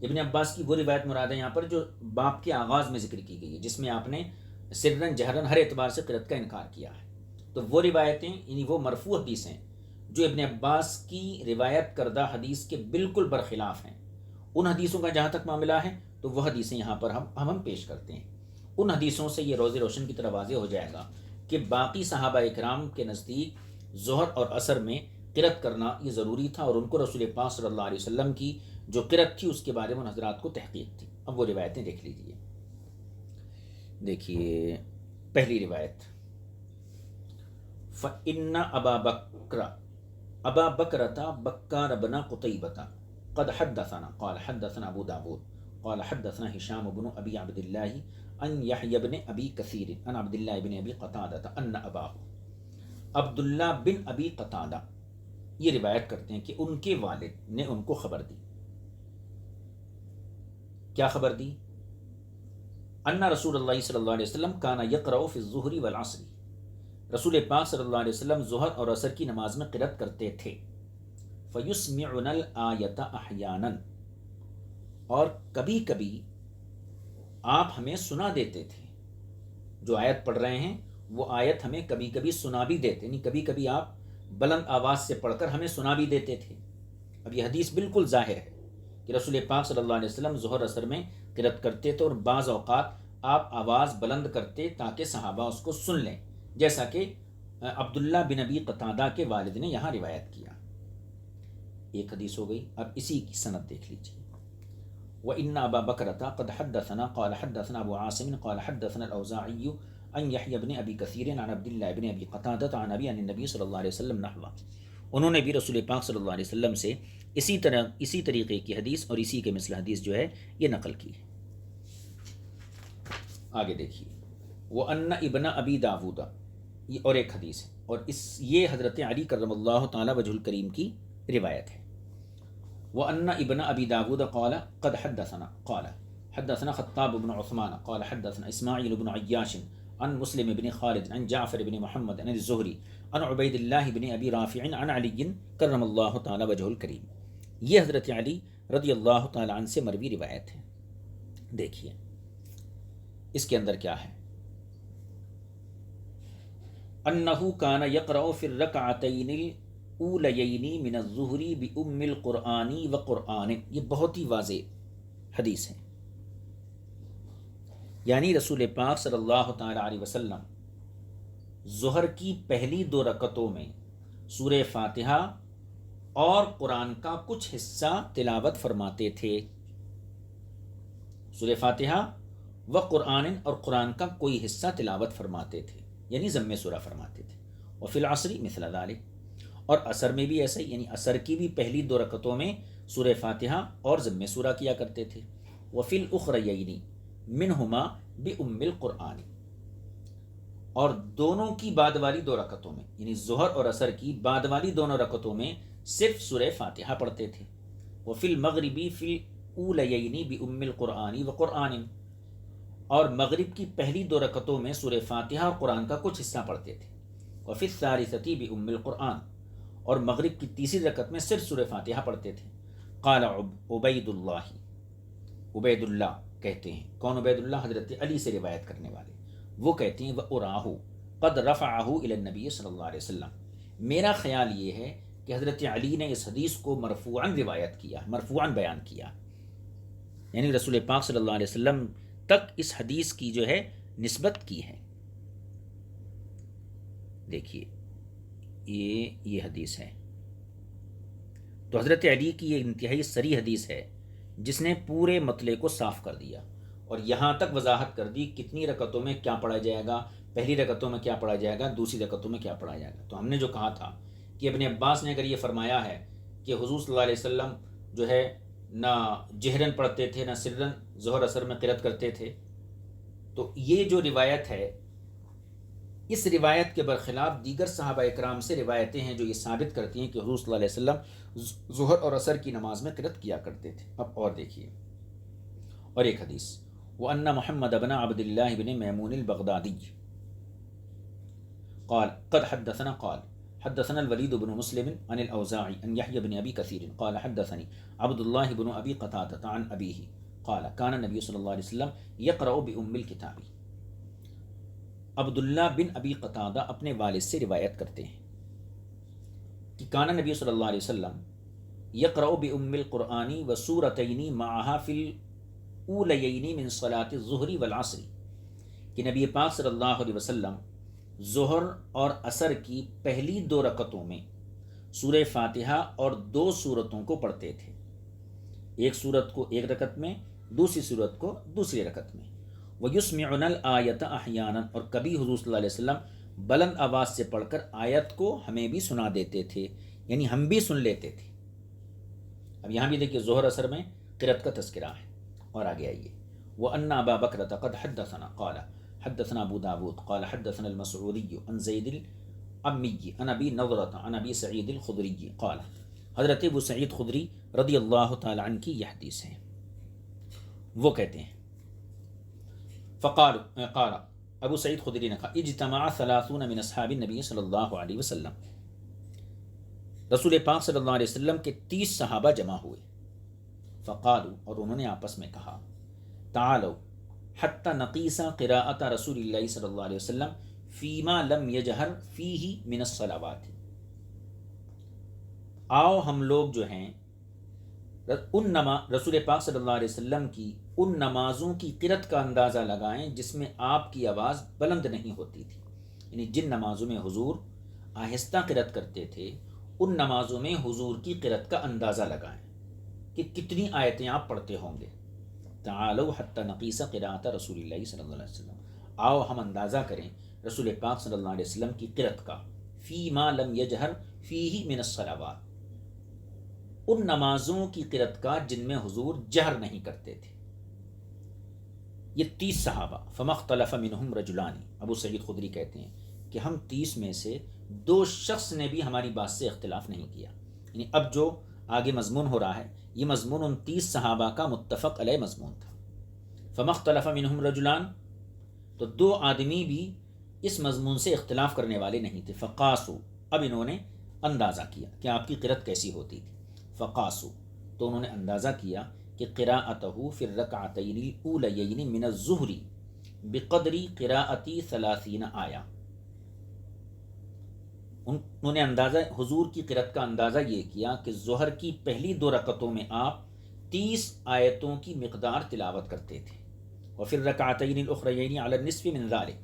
ابن عباس کی وہ روایت مراد ہے یہاں پر جو باب کے آغاز میں ذکر کی گئی ہے، جس میں آپ نے سرن جہرن ہر اعتبار سے قرأت کا انکار کیا ہے. تو وہ روایتیں یعنی وہ مرفوع حدیث ہیں جو ابن عباس کی روایت کردہ حدیث کے بالکل برخلاف ہیں. ان حدیثوں کا جہاں تک معاملہ ہے تو وہ حدیثیں یہاں پر ہم پیش کرتے ہیں. ان حدیثوں سے یہ روز روشن کی طرح واضح ہو جائے گا کہ باقی صحابہ اکرام کے نزدیک ظہر اور عصر میں قرأت کرنا یہ ضروری تھا، اور ان کو رسول پاک صلی اللہ علیہ وسلم کی جو قرأت تھی اس کے بارے میں ان حضرات کو تحقیق تھی. اب وہ روایتیں دیکھ لیجیے. دیکھیے پہلی روایت، فإن أبا بكرة بكار بن قتيبة قد حدثنا قال حدثنا أبو داود قال حدثنا هشام بن أبي عبد الله عن يحيى بن أبي كثير عن عبد الله بن أبي قتادة أن أباه عبداللہ بن ابی قتادہ یہ روایت کرتے ہیں کہ ان کے والد نے ان کو خبر دی. کیا خبر دی؟ ان رسول اللہ صلی اللہ علیہ وسلم کان یقرأ فی الظہر والعصر، رسول پاک صلی اللہ علیہ وسلم ظہر اور عصر کی نماز میں قرأت کرتے تھے. فیسمعنا الآیۃ احیانا، اور کبھی کبھی آپ ہمیں سنا دیتے تھے. جو آیت پڑھ رہے ہیں وہ آیت ہمیں کبھی کبھی سنا بھی دیتے، یعنی کبھی کبھی آپ بلند آواز سے پڑھ کر ہمیں سنا بھی دیتے تھے. اب یہ حدیث بالکل ظاہر ہے کہ رسول پاک صلی اللہ علیہ وسلم ظہر عصر میں قرأت کرتے تھے، اور بعض اوقات آپ آواز بلند کرتے تاکہ صحابہ اس کو سن لیں، جیسا کہ عبداللہ بن ابی قتادہ کے والد نے یہاں روایت کیا. ایک حدیث ہو گئی. اب اسی کی سند دیکھ لیجیے. وَإِنَّ أَبَا بَكْرَةَ قَدْ حَدَّثَنَا قَالَ حَدَّثَنَا أَبُو عَاصِمٍ قَالَ حَدَّثَنَا الْأَوْزَاعِيُّ عن يحيى بن ابی کثیر عن عبداللہ بن ابی قتادہ عن ابی عن النبی صلی اللہ علیہ وسلم نحوہ. انہوں نے بھی رسول پاک صلی اللہ علیہ وسلم سے اسی طریقے کی حدیث اور اسی کے مثل حدیث جو ہے یہ نقل کی ہے. آگے دیکھیے. وَأَنَّ ابن ابی داود، یہ اور ایک حدیث ہے، اور یہ حضرت علی کرم اللہ تعالی وجہ الکریم کی روایت ہے. وَأَنَّ ابن ابی داود قال قد حدثنا قال حدثنا خطاب بن عثمان قال حدثنا اسماعیل بن عیاش عن مسلم بن خالد عن جعفر بن محمد عن الزہری عن عبید اللہ بن ابی رافع عن علی کرم اللہ تعالی وجہ الکریم. یہ حضرت علی رضی اللہ تعالی عنہ سے مروی روایت ہے. دیکھیے اس کے اندر کیا ہے. انہ کان یقرأ فی الرکعتین الاولیین من الظہر بام القرآن وقرآن. یہ بہت ہی واضح حدیث ہے. یعنی رسول پاک صلی اللہ تعالی علیہ وسلم ظہر کی پہلی 2 رکعتوں میں سورہ فاتحہ اور قرآن کا کچھ حصہ تلاوت فرماتے تھے. سورہ فاتحہ و قرآن، اور قرآن کا کوئی حصہ تلاوت فرماتے تھے، یعنی ضم سورہ فرماتے تھے. وفی العصر مثل ذلک، اور عصر میں بھی ایسا ہی، یعنی عصر کی بھی پہلی 2 رکعتوں میں سورہ فاتحہ اور ضم سورہ کیا کرتے تھے. وفی الاخریین منہما بام القرآن، اور دونوں کی بعد والی 2 رکعتوں میں، یعنی ظہر اور عصر کی بعد والی دونوں رکعتوں میں صرف سورہ فاتحہ پڑھتے تھے. وفی المغربی فی الاولیین بام القرآن وقرآن، اور مغرب کی پہلی 2 رکعتوں میں سورہ فاتحہ اور قرآن کا کچھ حصہ پڑھتے تھے. وفی الثالثۃ بام القرآن، اور مغرب کی تیسری رکعت میں صرف سورہ فاتحہ پڑھتے تھے. قال عبید اللہ، عبید اللہ کہتے ہیں. کون عبید اللہ؟ حضرت علی سے روایت کرنے والے. وہ کہتے ہیں وَأُرَاهُ قَدْ رَفَعَهُ إِلَى النَّبِيِّ صلی اللہ علیہ وسلم. میرا خیال یہ ہے کہ حضرت علی نے اس حدیث کو مرفوعاً روایت کیا، مرفوعاً بیان کیا، یعنی رسول پاک صلی اللہ علیہ وسلم تک اس حدیث کی جو ہے نسبت کی ہے. دیکھیے یہ حدیث ہے. تو حضرت علی کی یہ انتہائی صریح حدیث ہے جس نے پورے مطلع کو صاف کر دیا. اور یہاں تک وضاحت کر دی کتنی رکعتوں میں کیا پڑھا جائے گا، پہلی رکعتوں میں کیا پڑھا جائے گا، دوسری رکعتوں میں کیا پڑھا جائے گا۔ تو ہم نے جو کہا تھا کہ ابن عباس نے اگر یہ فرمایا ہے کہ حضور صلی اللہ علیہ وسلم جو ہے نہ جہرن پڑھتے تھے نہ سرن ظہر اثر میں قرأت کرتے تھے، تو یہ جو روایت ہے اس روایت کے برخلاف دیگر صحابہ اکرام سے روایتیں ہیں جو یہ ثابت کرتی ہیں کہ حضور صلی اللہ علیہ وسلم ظہر اور عصر کی نماز میں قرأت کیا کرتے تھے۔ اب اور دیکھیے، اور ایک حدیث، وَأَنَّ مُحَمَّدَ بْنَ عَبْدِ اللَّهِ بْنِ مَيْمُونِ الْبَغْدَادِيِّ قال قد حدثنا قال حدثنا الوليد بن مسلم عن الأوزاعي عن يحيى بن أبي كثير قال حدثني عبد الله بن أبي قتادة عن أبيه قال كان النبي صلى الله عليه وسلم يقرأ بأم الكتاب۔ عبداللہ بن ابی قتادہ اپنے والد سے روایت کرتے ہیں کہ کان نبی صلی اللہ علیہ وسلم یقرأ بأم القرآن وسورتین معها فی الاولیین من صلاة الظہر والعصر، کہ نبی پاک صلی اللہ علیہ وسلم ظہر اور عصر کی پہلی 2 رکعتوں میں سورہ فاتحہ اور 2 سورتوں کو پڑھتے تھے، ایک سورت کو ایک رکعت میں، دوسری سورت کو دوسری رکعت میں۔ وَيُسْمِعُنَا الْآيَةَ أَحْيَانًا، اور کبھی حضور صلی اللہ علیہ وسلم بلند آواز سے پڑھ کر آیت کو ہمیں بھی سنا دیتے تھے، یعنی ہم بھی سن لیتے تھے۔ اب یہاں بھی دیکھیے ظہر اثر میں قرأت کا تذکرہ ہے۔ اور آگے آئیے، وَأَنَّ أَبَا بَكْرَةَ قَدْ حَدَّثَنَا قَالَ حدثنا ابو داود قال حدثنا المسعودي عن زید الأمی عن ابی نضرة عن ابی سعید الخدری قال، حضرت ابو سعید خدری رضی اللہ تعالی عنہ کی یہ حدیث ہے، وہ کہتے ہیں قال ابو سعید خدری نے کہا اجتمع 30 من اصحاب النبی صلی اللہ علیہ وسلم، رسول پاک صلی اللہ علیہ وسلم کے 30 صحابہ جمع ہوئے، فقالوا، اور انہوں نے آپس میں کہا، تعالوا حتی نقیس قراءت رسول اللہ صلی اللہ علیہ وسلم فیما لم یجہر فیہ من الصلوات، آؤ ہم لوگ جو ہیں رسول پاک صلی اللہ علیہ وسلم کی ان نمازوں کی قرأت کا اندازہ لگائیں جس میں آپ کی آواز بلند نہیں ہوتی تھی، یعنی جن نمازوں میں حضور آہستہ قرأت کرتے تھے ان نمازوں میں حضور کی قرأت کا اندازہ لگائیں کہ کتنی آیتیں آپ پڑھتے ہوں گے۔ تعالوا حتی نقیس قراءت رسول اللہ صلی اللہ علیہ وسلم، آؤ ہم اندازہ کریں رسول پاک صلی اللہ علیہ وسلم کی قرأت کا، فیما لم یجہر فیہ من الصلوات، ان نمازوں کی قرأت کا جن میں حضور جہر نہیں کرتے تھے۔ یہ 30 صحابہ، فما اختلف منہم رجلان، ابو سعید خدری کہتے ہیں کہ ہم 30 میں سے 2 شخص نے بھی ہماری بات سے اختلاف نہیں کیا، یعنی اب جو آگے مضمون ہو رہا ہے یہ مضمون ان 30 صحابہ کا متفق علیہ مضمون تھا۔ فما اختلف منہم رجلان، تو 2 آدمی بھی اس مضمون سے اختلاف کرنے والے نہیں تھے، فقاسو، اب انہوں نے اندازہ کیا کہ آپ کی قرأت کیسی ہوتی تھی، فقاسو، تو انہوں نے اندازہ کیا کہ قراءتہ فی الرکعتین الاولیین من الظہر بقدر قراءت 30 آیہ، انہوں نے اندازہ حضور کی قرأت کا اندازہ یہ کیا کہ ظہر کی پہلی 2 رکعتوں میں آپ 30 آیتوں کی مقدار تلاوت کرتے تھے، وفی الرکعتین الاخرین علی النصف من ذلک،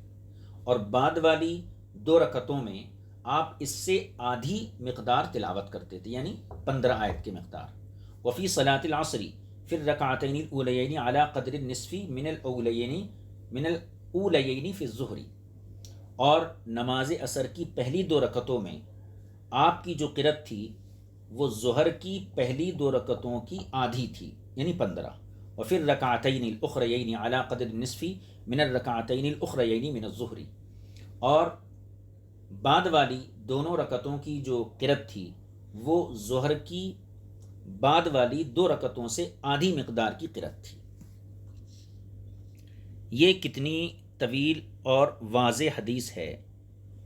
اور بعد والی 2 رکعتوں میں آپ اس سے آدھی مقدار تلاوت کرتے تھے، یعنی 15 آیت کی مقدار، وفی صلاۃ العصر فی الرکعتین الاولیین علی قدر النصف من الاولیین فی الظہر، اور نماز عصر کی پہلی 2 رکعتوں میں آپ کی جو قرأت تھی وہ ظہر کی پہلی 2 رکعتوں کی آدھی تھی، یعنی 15، وفی الرکعتین الاخرین علی قدر النصف من الرکعتین الاخرین من الظہر، اور بعد والی دونوں رکعتوں کی جو قرأت تھی وہ ظہر کی بعد والی 2 رکعتوں سے آدھی مقدار کی قرأت تھی۔ یہ کتنی طویل اور واضح حدیث ہے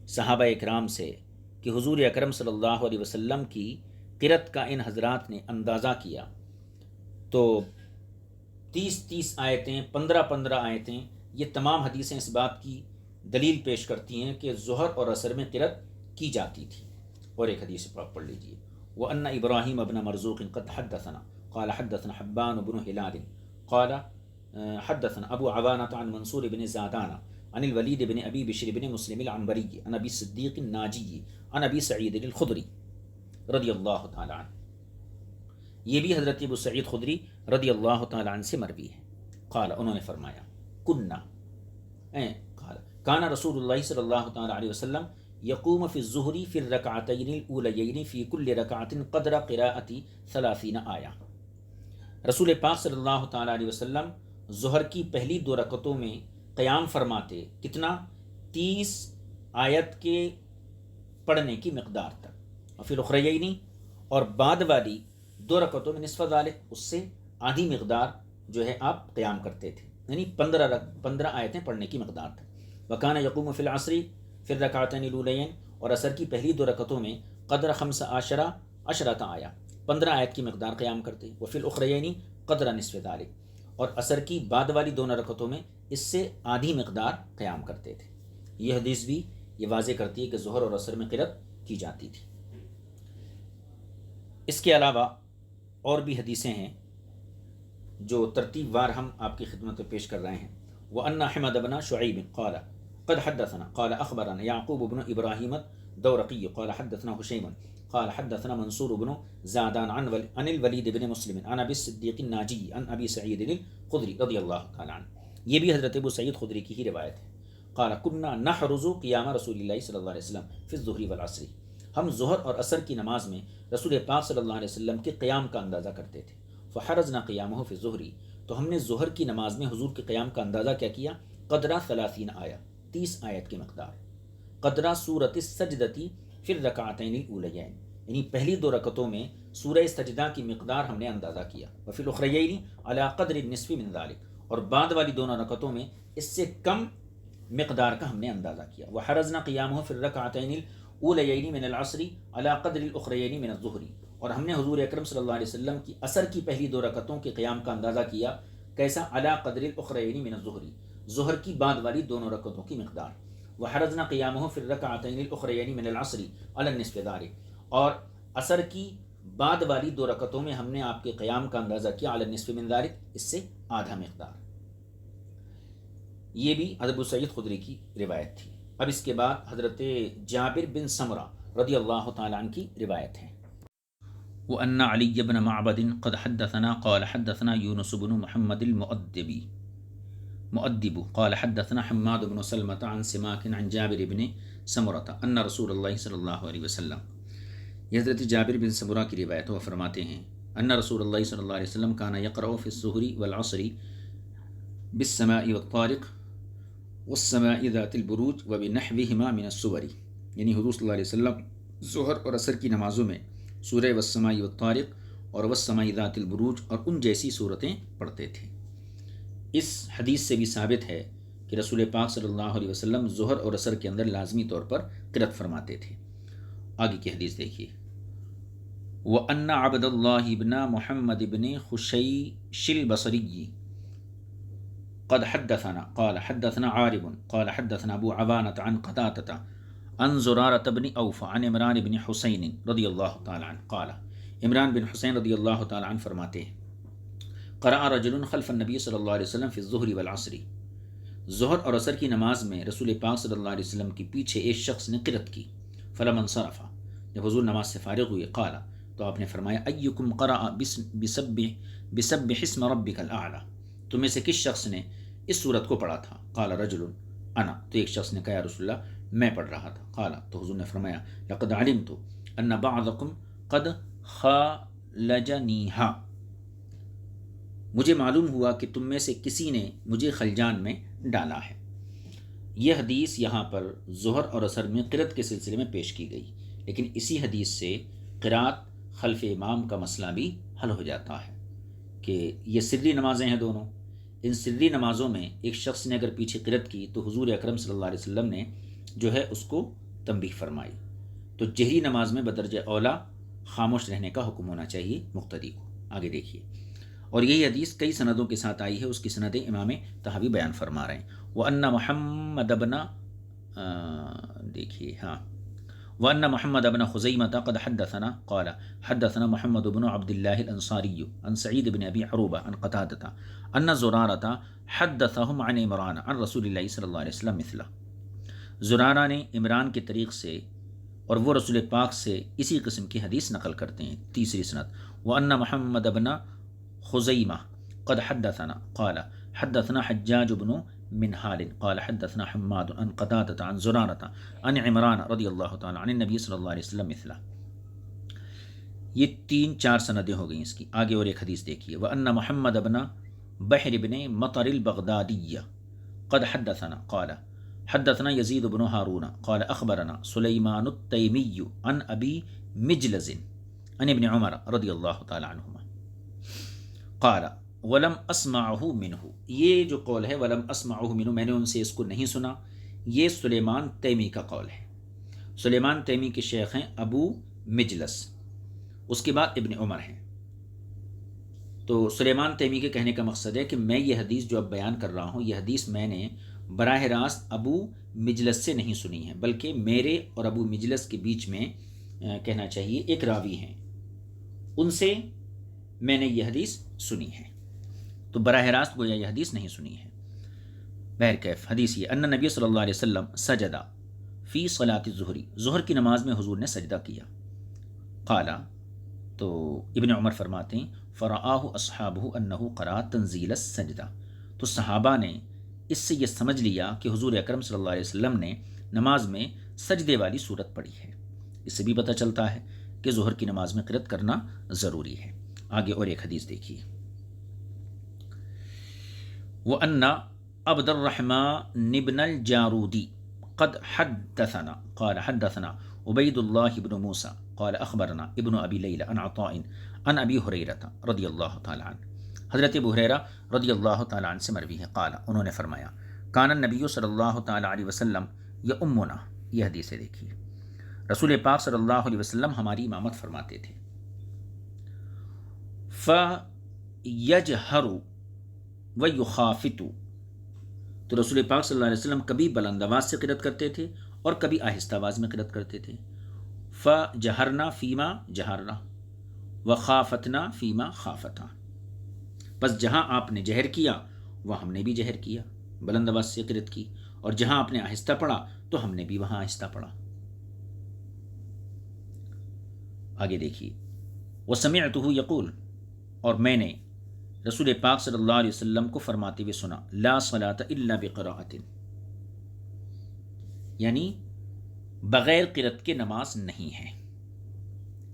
صحابہ اکرام سے کہ حضور اکرم صلی اللہ علیہ وسلم کی قرأت کا ان حضرات نے اندازہ کیا تو 30 آیتیں، 15 آیتیں، یہ تمام حدیثیں اس بات کی دلیل پیش کرتی ہیں کہ ظہر اور عصر میں قرأت کی جاتی تھی۔ اور ایک حدیث پڑھ لیجیے، وَأَنَّ إِبْرَاهِيمَ بْنَ مَرْزُوقٍ قَدْ حَدَّثَنَا قَالَ حَدَّثَنَا حَبَّانُ بْنُ هِلَالٍ قَالَ حدثنا ابو عوانة عن منصور بن زادان عن الولید بن ابی بشر بن مسلم العنبری عن ابی صدیق الناجی عن ابی سعید الخدری رضی اللہ تعالی عنہ، یہ بھی حضرت ابو سعید خدری رضی اللہ تعالی عنہ سے مروی ہے۔ قال انہوں نے فرمایا کننا قال کان رسول اللہ صلی اللہ تعالی علیہ وسلم یقوم فی الظہر فی الرکعتین الاولیین فی کل رکعت قدر قراءۃ 30 آیہ، رسول پاک صلی اللہ تعالی علیہ وسلم ظہر کی پہلی 2 رکعتوں میں قیام فرماتے کتنا؟ 30 آیت کے پڑھنے کی مقدار تک، اور پھر اخریینی اور بعد والی 2 رکعتوں میں نصف ذالک، اس سے آدھی مقدار جو ہے آپ قیام کرتے تھے، یعنی 15 آیتیں پڑھنے کی مقدار تک۔ وکان یقوم فی العصر فی الرکعتین الاولین، اور عصر کی پہلی 2 رکعتوں میں قدر 15 آیہ 15 آیت کی مقدار قیام کرتے، وفی الاخریین قدر نصف ذالک، اور عصر کی بعد والی 2 رکعتوں میں اس سے آدھی مقدار قیام کرتے تھے۔ یہ حدیث بھی یہ واضح کرتی ہے کہ ظہر اور عصر میں قرأت کی جاتی تھی۔ اس کے علاوہ اور بھی حدیثیں ہیں جو ترتیب وار ہم آپ کی خدمت میں پیش کر رہے ہیں۔ وَأَنَّ أَحْمَدَ بْنَ شُعَيْبٍ قَالَ قد حدثنا قال أخبرنا يعقوب بن إبراهيم الدورقي قال حدثنا هشيم قال حدثنا منصور بن زادان عن الوليد بن مسلم عن أبي الصديق الناجي عن أبي سعيد الخدري رضي الله تعالى عنه، یہ بھی حضرت ابو سعید خدری کی ہی روایت ہے۔ قال كنا نحرز قيام رسول الله صلی اللہ علیہ وسلم في الظهر والعصر، ہم ظہر اور عصر کی نماز میں رسول پاک صلی اللہ علیہ وسلم کے قیام کا اندازہ کرتے تھے۔ فحرزنا قیامه في الظهر، تو ہم نے ظہر کی نماز میں حضور کے قیام کا اندازہ کیا کیا؟ قدرہ 30 آیہ، 30 آیت کی مقدار، قدرہ سورۃ السجدۃ فی الرکعتین الاولیین، یعنی پہلی 2 رکعتوں میں سورہ سجدہ کی مقدار ہم نے اندازہ کیا، وفی الاخریین علی قدر النصف من ذلک، اور بعد والی 2 رکعتوں میں اس سے کم مقدار کا ہم نے اندازہ کیا۔ وحرزنا قیامہ فی الرکعتین الاولیین من العصر علی قدر الاخریین من الظہر، اور ہم نے حضور اکرم صلی اللہ علیہ وسلم کی عصر کی پہلی 2 رکعتوں کے قیام کا اندازہ کیا، کیسا؟ علی قدر الاخریین من الظہر، ظہر کی بعد والی 2 رکعتوں کی مقدار۔ وحرزنا قیامہ فی الرکعتین الاخریین من العصر علی النصف ذلک، اور عصر کی بعد والی 2 رکعتوں میں ہم نے آپ کے قیام کا اندازہ کیا علی النصف من ذلک، اس سے آدھا مقدار۔ یہ بھی ابو سعید خدری کی روایت تھی۔ اب اس کے بعد حضرت جابر بن سمرہ رضی اللہ تعالیٰ عنہ کی روایت ہے۔ وأن علي بن معبد قد حدثنا قال حدثنا يونس بن محمد المؤدب قال حدثنا حماد بن سلمة عن سماك عن جابر بن سمرة أن رسول الله صلی اللہ علیہ وسلم، یہ حضرت جابر بن سمرہ کی روایت، وہ فرماتے ہیں ان رسول اللہ صلی اللہ علیہ وسلم كان يقرأ في الظهر والعصر بالسماء والطارق والسماء ذات البروج وبنحوهما من السور، یعنی حضور صلی اللہ علیہ وسلم ظہر اور عصر کی نمازوں میں سورہ والسماء والطارق اور والسماء ذات البروج اور ان جیسی صورتیں پڑھتے تھے۔ اس حدیث سے بھی ثابت ہے کہ رسول پاک صلی اللہ علیہ وسلم ظہر اور عصر کے اندر لازمی طور پر قرأت فرماتے تھے۔ آگے کی حدیث دیکھیے۔ وَأَنَّ عَبْدَ اللَّهِ بْنَ مُحَمَّدِ بْنِ خُشَيْشِ الْبَصْرِيِّ قد حدثنا قال حدثنا عارب قال حدثنا ابو عوانة عن قتادة عن زرارة بن اوفى عن عمران بن حسین رضی اللہ تعالیٰ عنہ قال، عمران بن حسین رضی اللہ تعالیٰ عنہ فرماتے ہیں قرأ رجل خلف النبی صلی اللہ علیہ وسلم فی الظہر والعصر، ظہر اور عصر کی نماز میں رسول پاک صلی اللہ علیہ وسلم کے پیچھے ایک شخص نے قرأت کی، فلما انصرف، جب حضور نماز سے فارغ ہوئے، قال، تو آپ نے فرمایا ایکم قرأ بسبح اسم ربک الاعلی، تم میں سے کس شخص نے اس سورت کو پڑھا تھا؟ قال رجل انا، تو ایک شخص نے کہا یا رسول اللہ میں پڑھ رہا تھا۔ قال، تو حضور نے فرمایا لقد علمت ان بعضکم قد خالجنیہا، مجھے معلوم ہوا کہ تم میں سے کسی نے مجھے خلجان میں ڈالا ہے۔ یہ حدیث یہاں پر ظہر اور عصر میں قرأت کے سلسلے میں پیش کی گئی، لیکن اسی حدیث سے قرأت خلف امام کا مسئلہ بھی حل ہو جاتا ہے کہ یہ سری نمازیں ہیں دونوں، ان سری نمازوں میں ایک شخص نے اگر پیچھے قرأت کی تو حضور اکرم صلی اللہ علیہ وسلم نے جو ہے اس کو تنبیہ فرمائی، تو جہری نماز میں بدرجہ اولا خاموش رہنے کا حکم ہونا چاہیے مقتدی کو۔ آگے دیکھیے، اور یہی حدیث کئی سندوں کے ساتھ آئی ہے، اس کی سندیں امام طحاوی بیان فرما رہے ہیں۔ وَأَنَّ مُحَمَّدَ بْنَ دیکھیے وأن محمد بن خزيمة قد حدثنا قال حدثنا محمد بن عبد الله الأنصاري عن سعيد بن أبي عروبة عن قتادة أن زرارة حدثهم عن عمران عن رسول الله صلی اللہ علیہ وسلم مثله، زرارہ نے عمران کے طریق سے اور وہ رسول پاک سے اسی قسم کی حدیث نقل کرتے ہیں۔ تیسری سند، وأن محمد بن خزيمة قد حدثنا قال حدثنا حجاج بن منہال قال حدثنا حماد عن قتادة عن زرارة عن عمران رضی اللہ تعالی عن النبی صلی اللہ علیہ وسلم مثلہ. یہ 3-4 سندیں ہو گئیں اس کی. آگے اور ایک حدیث دیکھیے. وأن محمد بن بحر بن مطر البغدادی قد حدثنا قال حدثنا يزيد بن هارون قال أخبرنا سليمان التيمي عن أبي مجلز عن ابن عمر رضی اللہ تعالی عنہما قال ولم اسمعه منه. یہ جو قول ہے ولم اسمعه منه، میں نے ان سے اس کو نہیں سنا، یہ سلیمان تیمی کا قول ہے. سلیمان تیمی کے شیخ ہیں ابو مجلس، اس کے بعد ابن عمر ہیں. تو سلیمان تیمی کے کہنے کا مقصد ہے کہ میں یہ حدیث جو اب بیان کر رہا ہوں، یہ حدیث میں نے براہ راست ابو مجلس سے نہیں سنی ہے، بلکہ میرے اور ابو مجلس کے بیچ میں کہنا چاہیے ایک راوی ہیں، ان سے میں نے یہ حدیث سنی ہے. تو براہ راست گویا یہ حدیث نہیں سنی ہے. بہرکیف حدیث یہ ان نبی صلی اللہ علیہ وسلم سجدہ فی صلاۃ الظہر، ظہر کی نماز میں حضور نے سجدہ کیا. قال، تو ابن عمر فرماتے ہیں فرآہ اصحابہ انہ قرأ تنزیل السجدہ، تو صحابہ نے اس سے یہ سمجھ لیا کہ حضور اکرم صلی اللہ علیہ وسلم نے نماز میں سجدے والی صورت پڑھی ہے. اس سے بھی پتہ چلتا ہے کہ ظہر کی نماز میں قرأت کرنا ضروری ہے. آگے اور ایک حدیث دیکھیے. وأن عبد الرحمن بن الجارودي قد حدثنا قال حدثنا عبید اللہ بن موسیٰ قال اخبرنا ابن ابی لیلى عن عطاء عن ابی ہریرہ رضی اللہ تعالی عنہ. حضرت ابو ہریرہ رضی اللہ تعالی عنہ سے مروی ہے. قال، انہوں نے فرمایا کان النبی صلی اللہ تعالی علیہ وسلم یؤمنا، یہ حدیث ہے دیکھیے، رسول پاک صلی اللہ علیہ وسلم ہماری امامت فرماتے تھے. فیجہر ویخافت، تو رسول پاک صلی اللہ علیہ وسلم کبھی بلند آواز سے قرأت کرتے تھے اور کبھی آہستہ آواز میں قرأت کرتے تھے. فجہرنا فیما جہرنا وخافتنا فیما خافتا، بس جہاں آپ نے جہر کیا وہ ہم نے بھی جہر کیا، بلند آواز سے قرأت کی، اور جہاں آپ نے آہستہ پڑھا تو ہم نے بھی وہاں آہستہ پڑھا. آگے دیکھیے. وسمعتہ یقول، اور میں نے رسول پاک صلی اللہ علیہ وسلم کو فرماتے ہوئے سنا لا صلاۃ الا بقراءۃ، یعنی بغیر قرأت کے نماز نہیں ہے.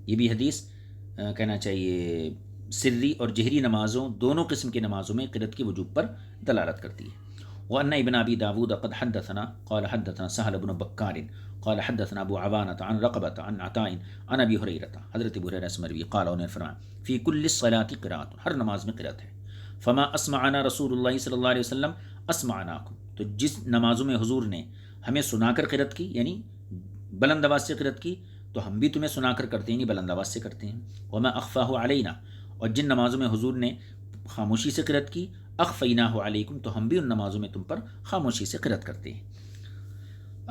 یہ بھی حدیث کہنا چاہیے سری اور جہری نمازوں دونوں قسم کی نمازوں میں قرأت کے وجوب پر دلالت کرتی ہے. وأن ابن ابی داود قد حدثنا قال حدثنا سہل بن بکار قال حدثنا ابو عوانة عن رقبة عن عطاء عن ابی ہریرہ، حضرت ابو ہریرہ سے مروی قال، انہوں نے فرمایا فی کل الصلاۃ قراءۃ، ہر نماز میں قرأت ہے. فما اسمعنا رسول اللہ صلی اللہ علیہ وسلم اسمعناکم، تو جس نمازوں میں حضور نے ہمیں سنا کر قرأت کی، یعنی بلند آواز سے قرأت کی، تو ہم بھی تمہیں سنا کر کرتے ہیں، یعنی بلند آواز سے کرتے ہیں. وما اخفاہ علینا، اور جن نمازوں میں حضور نے خاموشی سے قرأت کی، اخفیناہ علیکم، تو ہم بھی ان نمازوں میں تم پر خاموشی سے قرأت کرتے ہیں.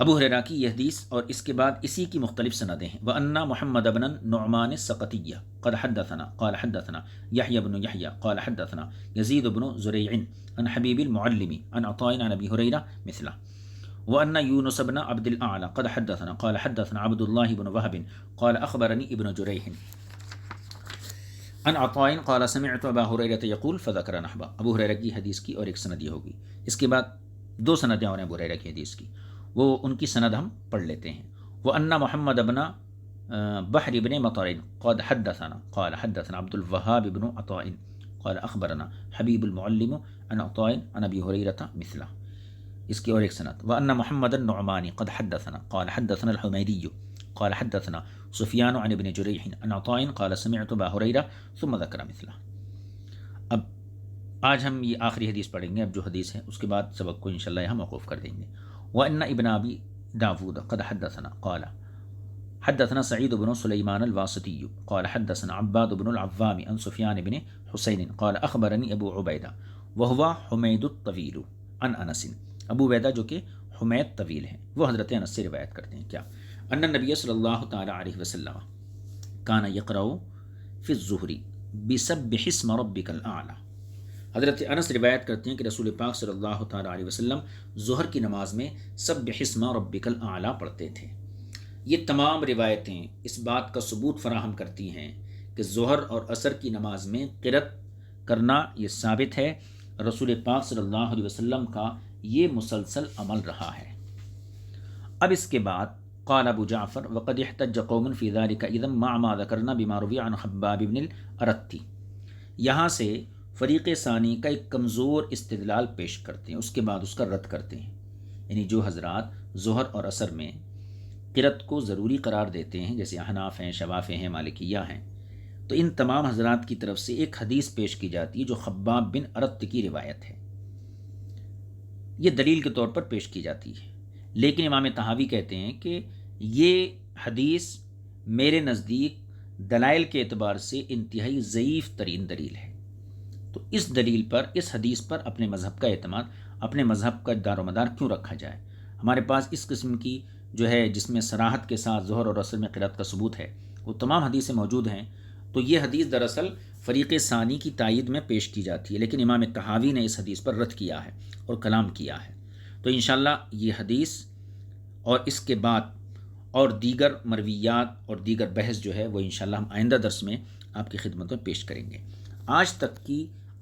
ابو ہریرہ کی یہ حدیث اور اس کے بعد اسی کی مختلف سندیں ہیں. وأن محمد بن نعمان السقطی قد حدثنا قال حدثنا یحیی بن یحیی قال حدثنا یزید بن زریع عن حبیب المعلم عن عطاء عن ابی ہریرہ مثلہ. وأن یونس بن عبد الاعلى قد حدثنا قال حدثنا عبد الله بن وهب قال اخبرني ابن جریح عن عطاء قال سمعت ابا ہریرہ یقول فذكر نحوه. ابو ہریرہ کی حدیث کی اور ایک سند یہ ہوگی. اس کے بعد 2 سندیں اور ہیں ابو ہریرہ کی حدیث کی، وہ ان کی سند ہم پڑھ لیتے ہیں. وأن محمد بن بحر بن مطر قد حدثنا قال حدثنا عبد الوهاب بن عطاء قال اخبرنا حبیب المعلم عن عطاء عن ابی ہریرہ مثلہ. اس کی اور ایک سند. وأن محمد النعمانی قد حدثنا قال حدثنا الحمیدی قال حدثنا سفیان عن ابن جریح عن عطاء قال سمعت ابا ہریرہ ثم ذکر مثلہ. اب آج ہم یہ آخری حدیث پڑھیں گے، اب جو حدیث ہے اس کے بعد سبق کو انشاءاللہ یہاں موقوف کر دیں گے. وأن ابن ابی داود قد حدثنا قال حدثنا سعید بن سلیمان الواسطی قال حدثنا عباد بن العوام عن سفیان بن حسین قال اخبرنی ابو عبیدہ وهو حمید الطویل عن انس. ابو عبیدہ جو کہ حمید طویل ہیں، وہ حضرت انس سے روایت کرتے ہیں کیا ان النبی صلی اللہ تعالی علیہ وسلم کان یقرأ فی الظہر بسبح اسم ربک الاعلی. حضرت انس روایت کرتے ہیں کہ رسول پاک صلی اللہ تعالی علیہ وسلم ظہر کی نماز میں سبح اسم ربک الاعلی پڑھتے تھے. یہ تمام روایتیں اس بات کا ثبوت فراہم کرتی ہیں کہ ظہر اور عصر کی نماز میں قرأت کرنا یہ ثابت ہے رسول پاک صلی اللہ علیہ وسلم کا یہ مسلسل عمل رہا ہے۔ اب اس کے بعد قال ابو جعفر وقد احتج قوم فی ذلک اذا مع ما ذکرنا بما روی عن خباب بن الارتی، یہاں سے فریق ثانی کا ایک کمزور استدلال پیش کرتے ہیں، اس کے بعد اس کا رد کرتے ہیں، یعنی جو حضرات ظہر اور عصر میں قرأت کو ضروری قرار دیتے ہیں، جیسے احناف ہیں، شوافع ہیں، مالکیہ ہیں، تو ان تمام حضرات کی طرف سے ایک حدیث پیش کی جاتی ہے جو خباب بن ارت کی روایت ہے، یہ دلیل کے طور پر پیش کی جاتی ہے، لیکن امام طحاوی کہتے ہیں کہ یہ حدیث میرے نزدیک دلائل کے اعتبار سے انتہائی ضعیف ترین دلیل ہے، تو اس دلیل پر، اس حدیث پر اپنے مذہب کا اعتماد، اپنے مذہب کا دار و مدار کیوں رکھا جائے؟ ہمارے پاس اس قسم کی جو ہے جس میں صراحت کے ساتھ ظہر اور عصر میں قرأت کا ثبوت ہے وہ تمام حدیثیں موجود ہیں، تو یہ حدیث دراصل فریق ثانی کی تائید میں پیش کی جاتی ہے، لیکن امام طحاوی نے اس حدیث پر رد کیا ہے اور کلام کیا ہے۔ تو انشاءاللہ یہ حدیث اور اس کے بعد اور دیگر مرویات اور دیگر بحث جو ہے وہ انشاءاللہ ہم آئندہ درس میں آپ کی خدمت میں پیش کریں گے۔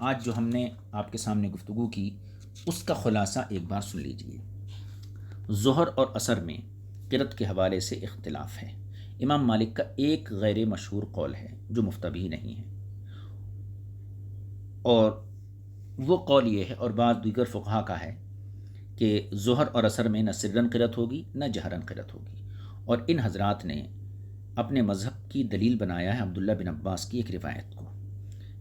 آج جو ہم نے آپ کے سامنے گفتگو کی اس کا خلاصہ ایک بار سن لیجئے۔ ظہر اور عصر میں قرأت کے حوالے سے اختلاف ہے۔ امام مالک کا ایک غیر مشہور قول ہے جو مفتبی نہیں ہے، اور وہ قول یہ ہے، اور بعض دیگر فقہا کا ہے، کہ ظہر اور عصر میں نہ سرن قرأت ہوگی نہ جہرن قرأت ہوگی، اور ان حضرات نے اپنے مذہب کی دلیل بنایا ہے عبداللہ بن عباس کی ایک روایت کو،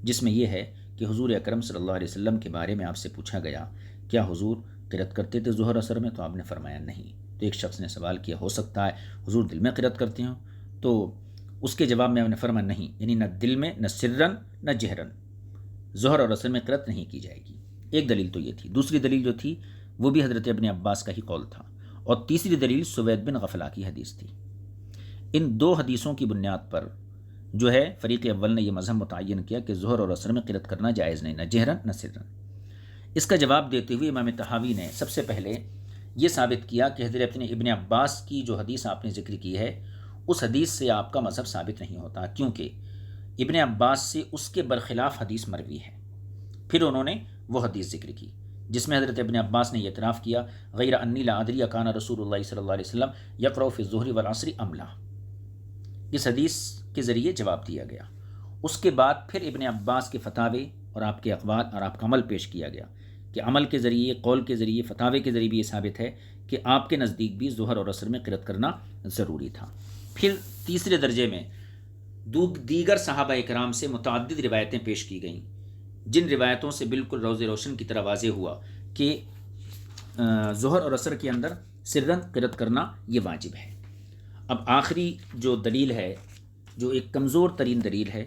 جس میں یہ ہے کہ حضور اکرم صلی اللہ علیہ وسلم کے بارے میں آپ سے پوچھا گیا کیا حضور قرأت کرتے تھے ظہر عصر میں؟ تو آپ نے فرمایا نہیں۔ تو ایک شخص نے سوال کیا ہو سکتا ہے حضور دل میں قرأت کرتے ہوں؟ تو اس کے جواب میں آپ نے فرمایا نہیں، یعنی نہ دل میں، نہ سرن نہ جہرن ظہر اور عصر میں قرأت نہیں کی جائے گی۔ ایک دلیل تو یہ تھی۔ دوسری دلیل جو تھی وہ بھی حضرت ابن عباس کا ہی قول تھا، اور تیسری دلیل سوید بن غفلہ کی حدیث تھی۔ ان دو حدیثوں کی بنیاد پر جو ہے فریق اول نے یہ مذہب متعین کیا کہ ظہر اور عصر میں قرأت کرنا جائز نہیں، نہ جہرن نہ سرن۔ اس کا جواب دیتے ہوئے امام طحاوی نے سب سے پہلے یہ ثابت کیا کہ حضرت ابن عباس کی جو حدیث آپ نے ذکر کی ہے اس حدیث سے آپ کا مذہب ثابت نہیں ہوتا، کیونکہ ابن عباس سے اس کے برخلاف حدیث مروی ہے۔ پھر انہوں نے وہ حدیث ذکر کی جس میں حضرت ابن عباس نے یہ اعتراف کیا غیر انی لا ادری کان رسول اللہ صلی اللہ علیہ وسلم یقرأ فی الظہر والعصر ام لا، اس حدیث کے ذریعے جواب دیا گیا۔ اس کے بعد پھر ابن عباس کے فتاوے اور آپ کے اقوال اور آپ کا عمل پیش کیا گیا کہ عمل کے ذریعے، قول کے ذریعے، فتاوے کے ذریعے بھی یہ ثابت ہے کہ آپ کے نزدیک بھی ظہر اور عصر میں قرأت کرنا ضروری تھا۔ پھر تیسرے درجے میں دیگر صحابہ اکرام سے متعدد روایتیں پیش کی گئیں، جن روایتوں سے بالکل روز روشن کی طرح واضح ہوا کہ ظہر اور عصر کے اندر سرن قرأت کرنا یہ واجب ہے۔ اب آخری جو دلیل ہے، جو ایک کمزور ترین دلیل ہے،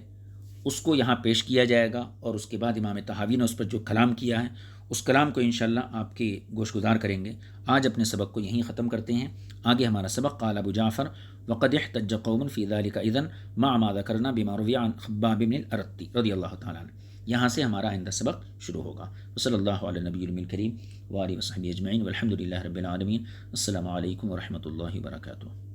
اس کو یہاں پیش کیا جائے گا، اور اس کے بعد امام طحاوی نے اس پر جو کلام کیا ہے اس کلام کو انشاءاللہ آپ کے گوش گزار کریں گے۔ آج اپنے سبق کو یہیں ختم کرتے ہیں۔ آگے ہمارا سبق قال ابو جعفر وقد احتج قوم فی ذلک اذن مع ما ذکرنا بما روی عن خباب بن الارتی رضی اللہ تعالیٰ عنہ۔ یہاں سے ہمارا آئندہ سبق شروع ہوگا۔ وصلی اللہ علی نبی الکریم وآلہ وصحبہ اجمعین والحمد للہ رب العالمین۔ السلام علیکم ورحمۃ اللہ وبرکاتہ۔